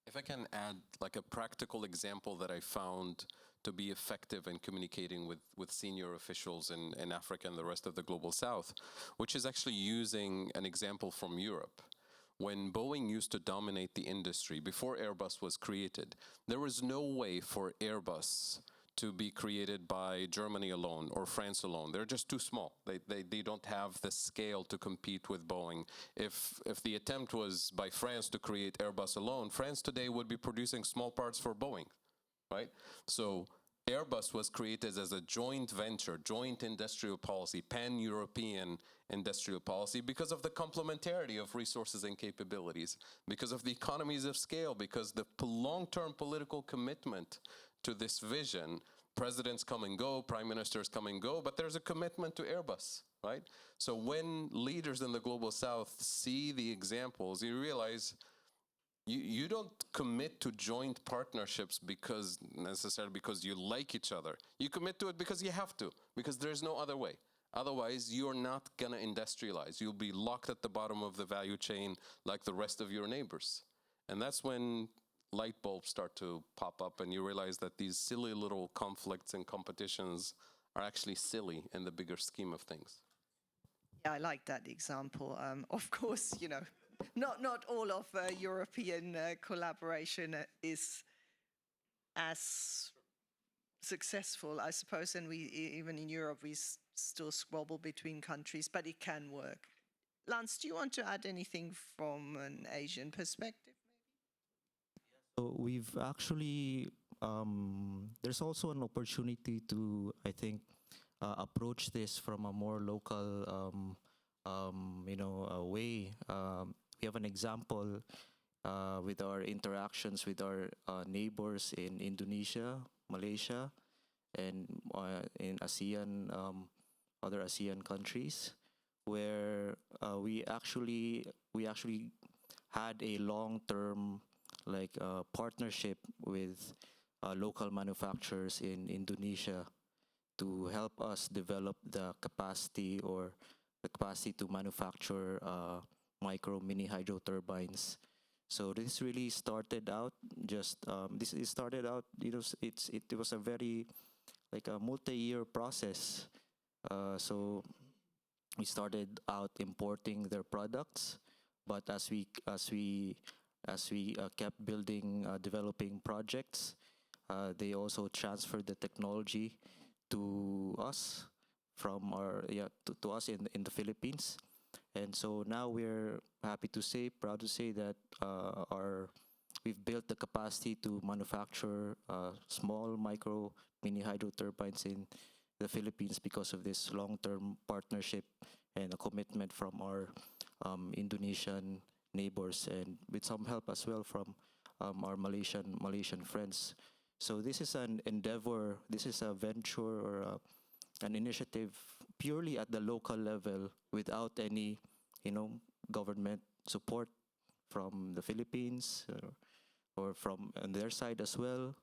Speaker 5: If I can add like a practical example that I found to be effective in communicating with senior officials in Africa and the rest of the global south, which is actually using an example from Europe. When Boeing used to dominate the industry, before Airbus was created, there was no way for Airbus to be created by Germany alone or France alone. They're just too small. They don't have the scale to compete with Boeing. If the attempt was by France to create Airbus alone, France today would be producing small parts for Boeing, right? So Airbus was created as a joint venture, joint industrial policy, pan-European industrial policy because of the complementarity of resources and capabilities, because of the economies of scale, because the long-term political commitment to this vision. Presidents come and go, prime ministers come and go, but there's a commitment to Airbus, right? So when leaders in the global south see the examples, you realize you don't commit to joint partnerships necessarily because you like each other. You commit to it because you have to, because there's no other way. Otherwise, you're not going to industrialize. You'll be locked at the bottom of the value chain like the rest of your neighbors. And that's when light bulbs start to pop up and you realize that these silly little conflicts and competitions are actually silly in the bigger scheme of things.
Speaker 4: Yeah, I like that example. Of course, you know, not all of European collaboration is as successful, I suppose, and even in Europe we still squabble between countries, but it can work. Lanz, do you want to add anything from an Asian perspective?
Speaker 7: So we've actually, there's also an opportunity to, I think, approach this from a more local, way. We have an example with our interactions with our neighbors in Indonesia, Malaysia, and in ASEAN, other ASEAN countries, where we actually had a long-term partnership with local manufacturers in Indonesia to help us develop the capacity to manufacture micro mini hydro turbines. So this really started out it was a very a multi-year process. So we started out importing their products, but as we kept building, developing projects, they also transferred the technology to us to us in the Philippines. And so now we're proud to say that we've built the capacity to manufacture small micro mini hydro turbines in the Philippines because of this long-term partnership and a commitment from our Indonesian neighbors, and with some help as well from our Malaysian friends. So this is an endeavor, this is a venture or an initiative purely at the local level without any, government support from the Philippines or from on their side as well,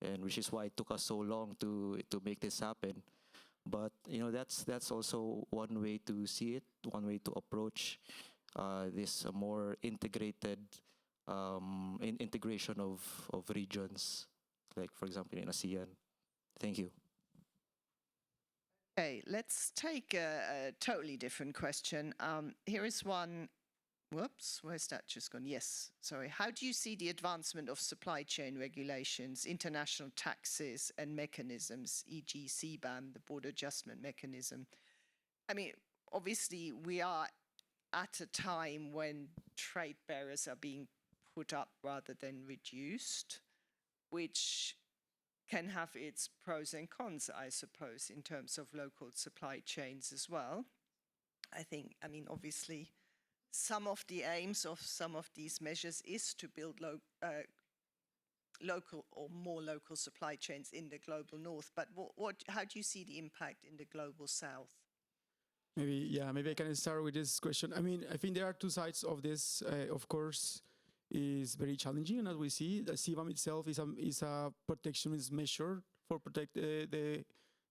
Speaker 7: and which is why it took us so long to make this happen. But that's also one way to see it, one way to approach this more integrated integration of regions, like for example in ASEAN. Thank you.
Speaker 4: Okay, let's take a totally different question. Here is one. Whoops, where's that just gone? Yes, sorry. How do you see the advancement of supply chain regulations, international taxes and mechanisms, e.g. CBAM, the border adjustment mechanism? I mean, obviously we are at a time when trade barriers are being put up rather than reduced, which can have its pros and cons, I suppose, in terms of local supply chains as well. I mean, obviously, some of the aims of some of these measures is to build local or more local supply chains in the global north. But how do you see the impact in the global south?
Speaker 8: Maybe I can start with this question. I mean, I think there are two sides of this. Of course, is very challenging, and as we see, the CBAM itself is a protectionist measure for protect the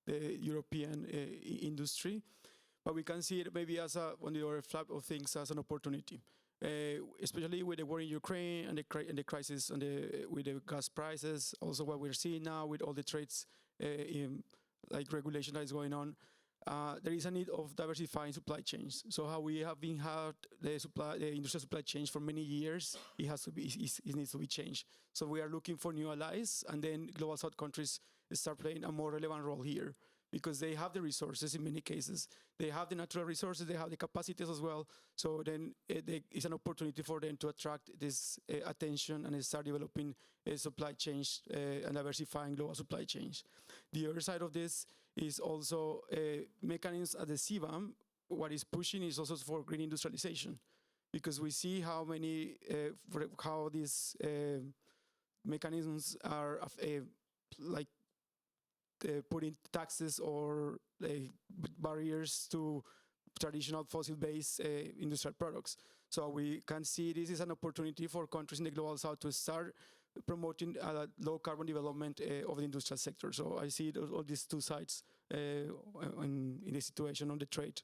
Speaker 8: European industry. But we can see it maybe as on the other flap of things as an opportunity. especially with the war in Ukraine and the crisis and with the gas prices. Also, what we're seeing now with all the trades like regulation that is going on, there is a need of diversifying supply chains. So how we have been had the industrial supply chain for many years, it needs to be changed. So we are looking for new allies, and then Global South countries start playing a more relevant role here, because they have the resources in many cases. They have the natural resources, they have the capacities as well. So then it's an opportunity for them to attract this attention and start developing supply chains and diversifying global supply chains. The other side of this is also mechanisms at the CBAM. What is pushing is also for green industrialization, because we see how these mechanisms are putting taxes or barriers to traditional fossil-based industrial products. So we can see this is an opportunity for countries in the Global South to start promoting low-carbon development of the industrial sector. So I see all these two sides in the situation on the trade.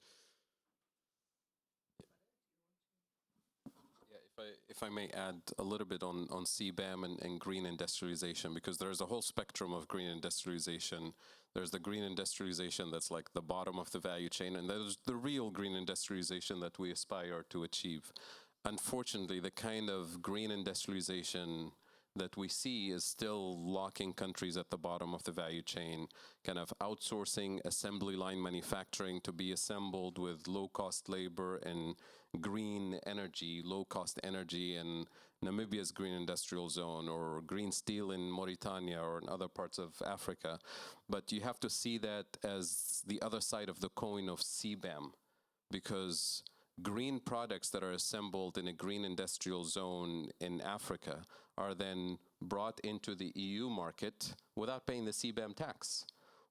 Speaker 5: If I may add a little bit on CBAM and green industrialization, because there's a whole spectrum of green industrialization. There's the green industrialization that's like the bottom of the value chain, and there's the real green industrialization that we aspire to achieve. Unfortunately, the kind of green industrialization that we see is still locking countries at the bottom of the value chain, kind of outsourcing assembly line manufacturing to be assembled with low-cost labor and green energy, low-cost energy in Namibia's green industrial zone, or green steel in Mauritania or in other parts of Africa. But you have to see that as the other side of the coin of CBAM, because green products that are assembled in a green industrial zone in Africa are then brought into the EU market without paying the CBAM tax,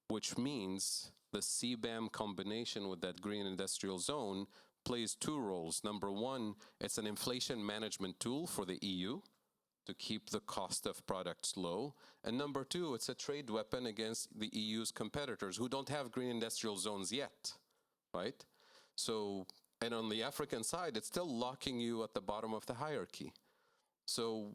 Speaker 5: which means the CBAM combination with that green industrial zone plays two roles. Number one, it's an inflation management tool for the EU to keep the cost of products low. And number two, it's a trade weapon against the EU's competitors who don't have green industrial zones yet, right? So, and on the African side, it's still locking you at the bottom of the hierarchy. So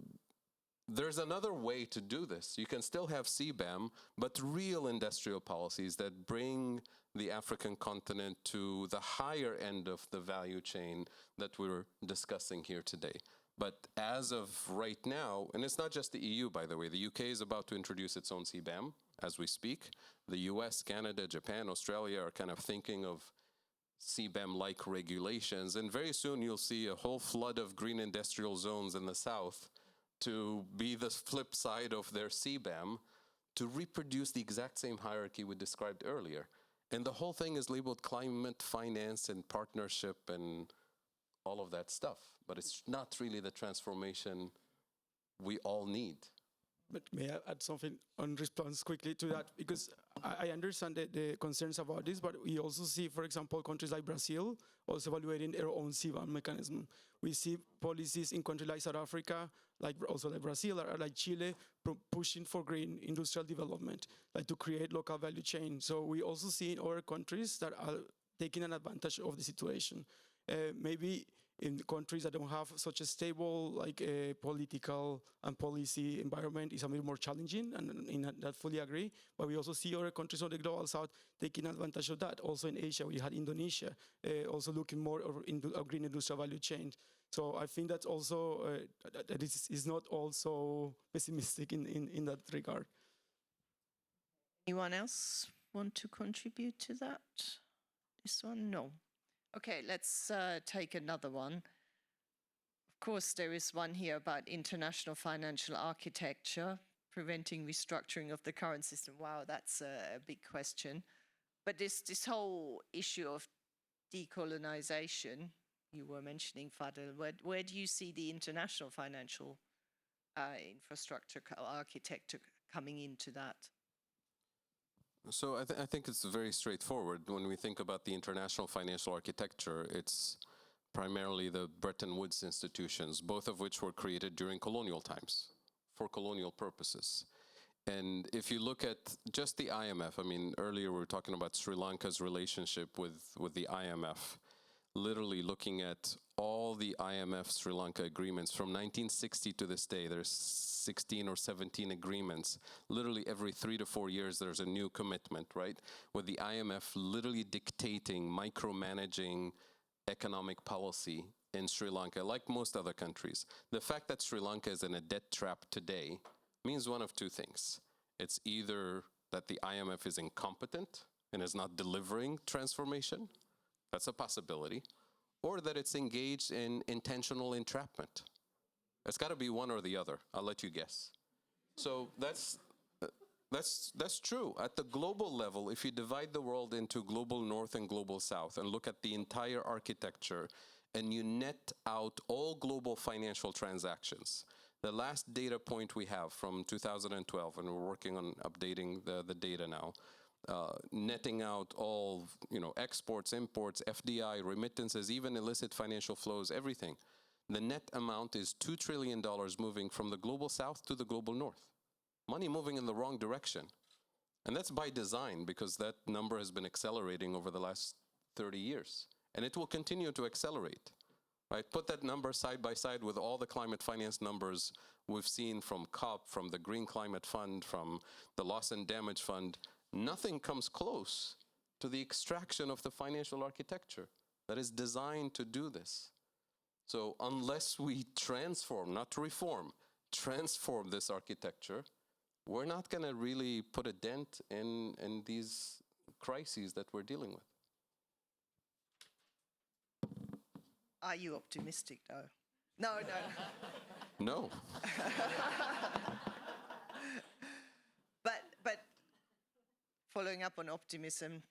Speaker 5: there's another way to do this. You can still have CBAM, but real industrial policies that bring the African continent to the higher end of the value chain that we're discussing here today. But as of right now, and it's not just the EU, by the way, the UK is about to introduce its own CBAM as we speak. The US, Canada, Japan, Australia are kind of thinking of CBAM-like regulations, and very soon you'll see a whole flood of green industrial zones in the south to be the flip side of their CBAM, to reproduce the exact same hierarchy we described earlier. And the whole thing is labeled climate finance and partnership and all of that stuff, but it's not really the transformation we all need.
Speaker 8: But may I add something on response quickly to that? Because I understand the concerns about this, but we also see, for example, countries like Brazil also evaluating their own CBAM mechanism. We see policies in countries like South Africa, also like Brazil, or like Chile, pushing for green industrial development, like to create local value chain. So we also see in other countries that are taking an advantage of the situation. Maybe in countries that don't have such a stable political and policy environment is a bit more challenging, and in that fully agree. But we also see other countries on the Global South taking advantage of that. Also in Asia, we had Indonesia also looking more into a green industrial value chain. So I think that's also, that is not also pessimistic in that regard.
Speaker 4: Anyone else want to contribute to that? This one? No. Okay, let's take another one. Of course, there is one here about international financial architecture, preventing restructuring of the current system. Wow, that's a big question. But this whole issue of decolonization, you were mentioning, Fadhel, where do you see the international financial infrastructure architecture coming into that?
Speaker 5: So I think it's very straightforward. When we think about the international financial architecture, it's primarily the Bretton Woods institutions, both of which were created during colonial times for colonial purposes. And if you look at just the IMF, I mean, earlier we were talking about Sri Lanka's relationship with the IMF, literally looking at all the IMF Sri Lanka agreements from 1960 to this day, there's 16 or 17 agreements. Literally every 3 to 4 years, there's a new commitment, right? With the IMF literally dictating, micromanaging economic policy in Sri Lanka, like most other countries. The fact that Sri Lanka is in a debt trap today means one of two things. It's either that the IMF is incompetent and is not delivering transformation, that's a possibility, or that it's engaged in intentional entrapment. It's got to be one or the other. I'll let you guess. So that's true. At the global level, if you divide the world into global north and global south and look at the entire architecture and you net out all global financial transactions, the last data point we have from 2012, and we're working on updating the data now, netting out all exports, imports, FDI, remittances, even illicit financial flows, everything. The net amount is $2 trillion moving from the global south to the global north. Money moving in the wrong direction. And that's by design, because that number has been accelerating over the last 30 years. And it will continue to accelerate. Right? Put that number side by side with all the climate finance numbers we've seen from COP, from the Green Climate Fund, from the Loss and Damage Fund. Nothing comes close to the extraction of the financial architecture that is designed to do this. So unless we transform, not reform, transform this architecture, we're not going to really put a dent in these crises that we're dealing with.
Speaker 4: Are you optimistic, though? No.
Speaker 5: No.
Speaker 4: But following up on optimism,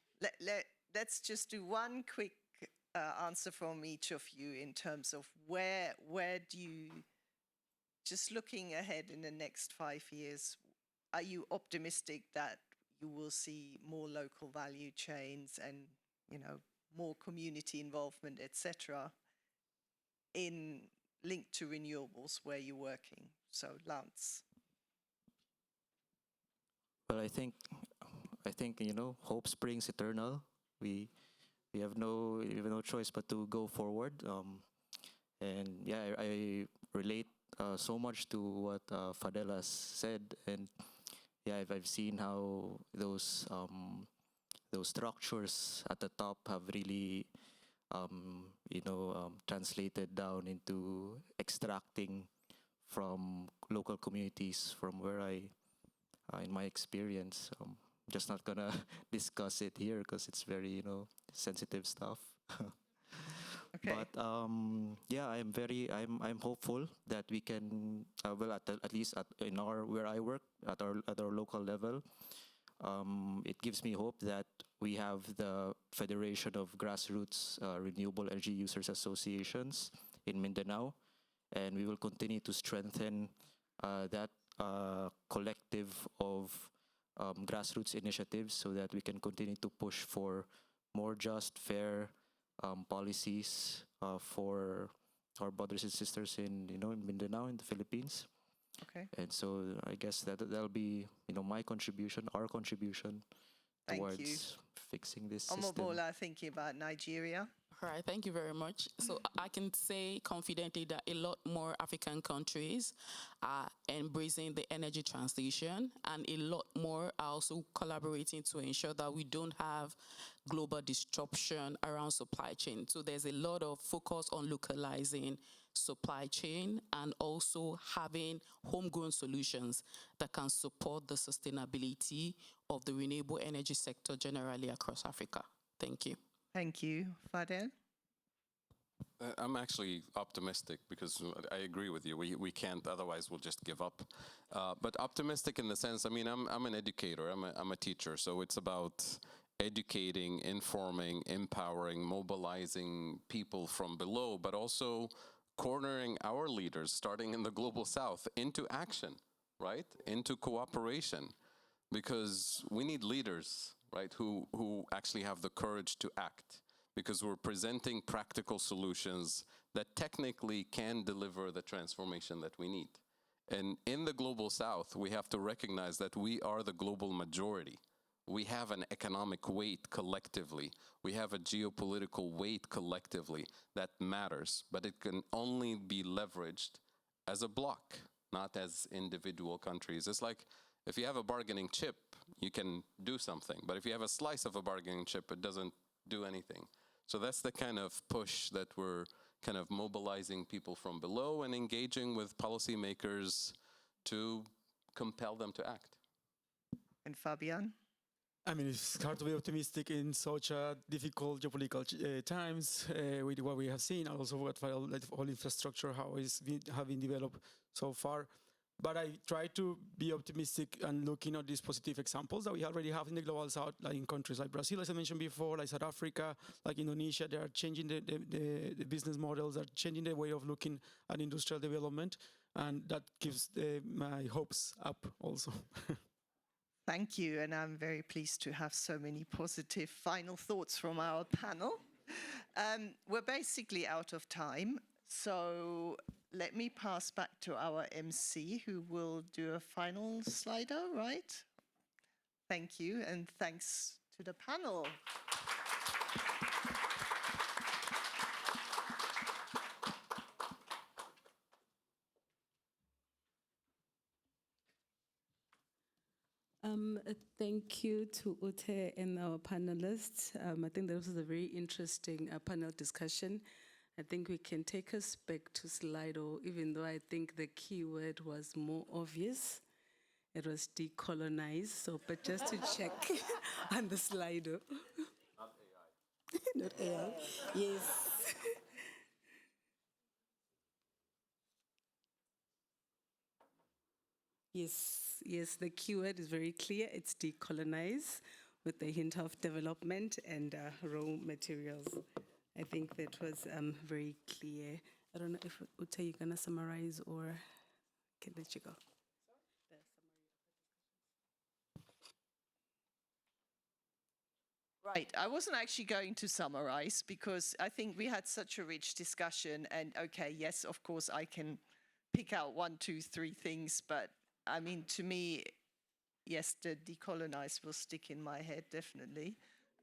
Speaker 4: let's just do one quick answer from each of you in terms of where do you, just looking ahead in the next 5 years, are you optimistic that you will see more local value chains and, more community involvement, etc., linked to renewables where you're working? So, Lanz.
Speaker 7: Well, I think hope springs eternal. We have no choice but to go forward. And yeah, I relate so much to what Fadhel has said, and yeah, I've seen how those structures at the top have really translated down into extracting from local communities, from where in my experience, just not gonna discuss it here because it's very, sensitive stuff.
Speaker 4: Okay.
Speaker 7: But yeah, I'm hopeful that we can, at least where I work, at our local level, it gives me hope that we have the Federation of Grassroots Renewable Energy Users Associations in Mindanao, and we will continue to strengthen that collective of grassroots initiatives so that we can continue to push for more just, fair policies for our brothers and sisters in Mindanao, in the Philippines.
Speaker 4: Okay.
Speaker 7: And so I guess that'll be my contribution, our contribution towards fixing this system.
Speaker 4: Omobola, thinking about Nigeria.
Speaker 6: All right, thank you very much. So I can say confidently that a lot more African countries are embracing the energy transition, and a lot more are also collaborating to ensure that we don't have global disruption around supply chain. So there's a lot of focus on localizing supply chain and also having homegrown solutions that can support the sustainability of the renewable energy sector generally across Africa. Thank you.
Speaker 4: Thank you. Fadhel?
Speaker 5: I'm actually optimistic because I agree with you. We can't, otherwise we'll just give up. But optimistic in the sense, I'm an educator, I'm a teacher, so it's about educating, informing, empowering, mobilizing people from below, but also cornering our leaders, starting in the global south, into action, right? Into cooperation, because we need leaders, right, who actually have the courage to act, because we're presenting practical solutions that technically can deliver the transformation that we need. And in the global south, we have to recognize that we are the global majority. we have an economic weight collectively. We have a geopolitical weight collectively that matters, but it can only be leveraged as a bloc, not as individual countries. It's like if you have a bargaining chip, you can do something. But if you have a slice of a bargaining chip, it doesn't do anything. So that's the kind of push that we're kind of mobilizing people from below and engaging with policymakers to compel them to act.
Speaker 4: And Fabian?
Speaker 8: I mean, it's hard to be optimistic in such difficult geopolitical times with what we have seen, and also what the whole infrastructure, how it's have been developed so far. But I try to be optimistic and looking at these positive examples that we already have in the global south, like in countries like Brazil, as I mentioned before, like South Africa, like Indonesia. They are changing the business models, they are changing the way of looking at industrial development, and that gives my hopes up also.
Speaker 4: Thank you, and I'm very pleased to have so many positive final thoughts from our panel. We're basically out of time, so let me pass back to our MC, who will do a final Slido, right? Thank you, and thanks to the panel.
Speaker 1: Thank you to Ute and our panelists. I think that was a very interesting panel discussion. I think we can take us back to Slido, even though I think the key word was more obvious. It was decolonize, so, but just to check on the Slido.
Speaker 5: Not AI.
Speaker 1: Not AI, yes. Yes, the keyword is very clear. It's decolonize with a hint of development and raw materials. I think that was very clear. I don't know if Ute, you're going to summarize or can let you go.
Speaker 4: Right, I wasn't actually going to summarize because I think we had such a rich discussion, and okay, yes, of course, I can pick out 1, 2, 3 things, but I mean, to me, yes, the decolonize will stick in my head, definitely.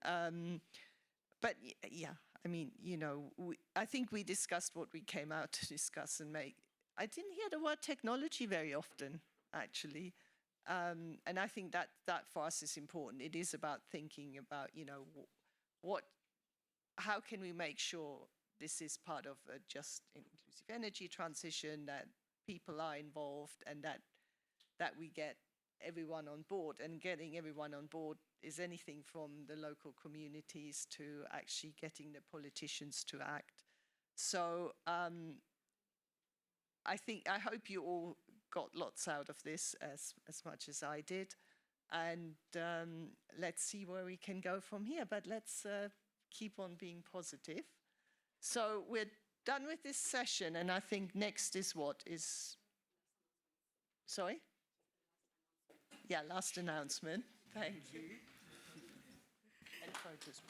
Speaker 4: But yeah, I mean, you know, I think we discussed what we came out to discuss and make. I didn't hear the word technology very often, actually. And I think that for us is important. It is about thinking about, you know, how can we make sure this is part of a just inclusive energy transition, that people are involved, and that we get everyone on board. And getting everyone on board is anything from the local communities to actually getting the politicians to act. So I hope you all got lots out of this as much as I did. And let's see where we can go from here. But let's keep on being positive. So we're done with this session. And I think next is what is... Sorry? Yeah, last announcement. Thank you. And photos.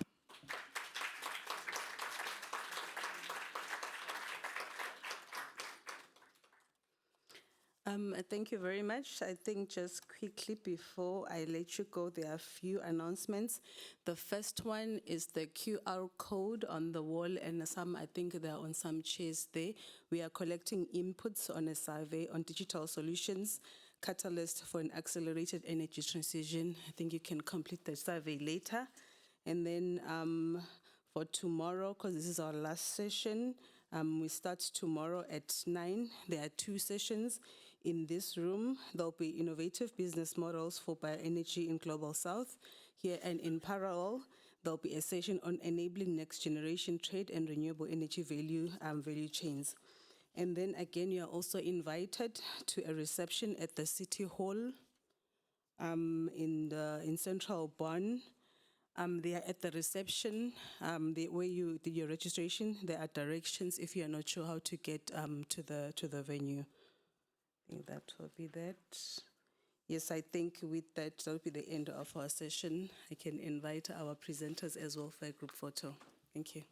Speaker 1: Thank you very much. I think just quickly before I let you go, there are a few announcements. The first one is the QR code on the wall, and I think they're on some chairs there. We are collecting inputs on a survey on digital solutions, catalyst for an accelerated energy transition. I think you can complete the survey later. And then for tomorrow, because this is our last session, we start tomorrow at 9. There are 2 sessions. In this room, there'll be innovative business models for bioenergy in Global South. Here and in parallel, there'll be a session on enabling next generation trade and renewable energy value chains. And then again, you are also invited to a reception at the City Hall in Central Bonn. They are at the reception, where you did your registration. There are directions if you are not sure how to get to the venue. I think that will be that. Yes, I think with that will be the end of our session. I can invite our presenters as well for a group photo. Thank you.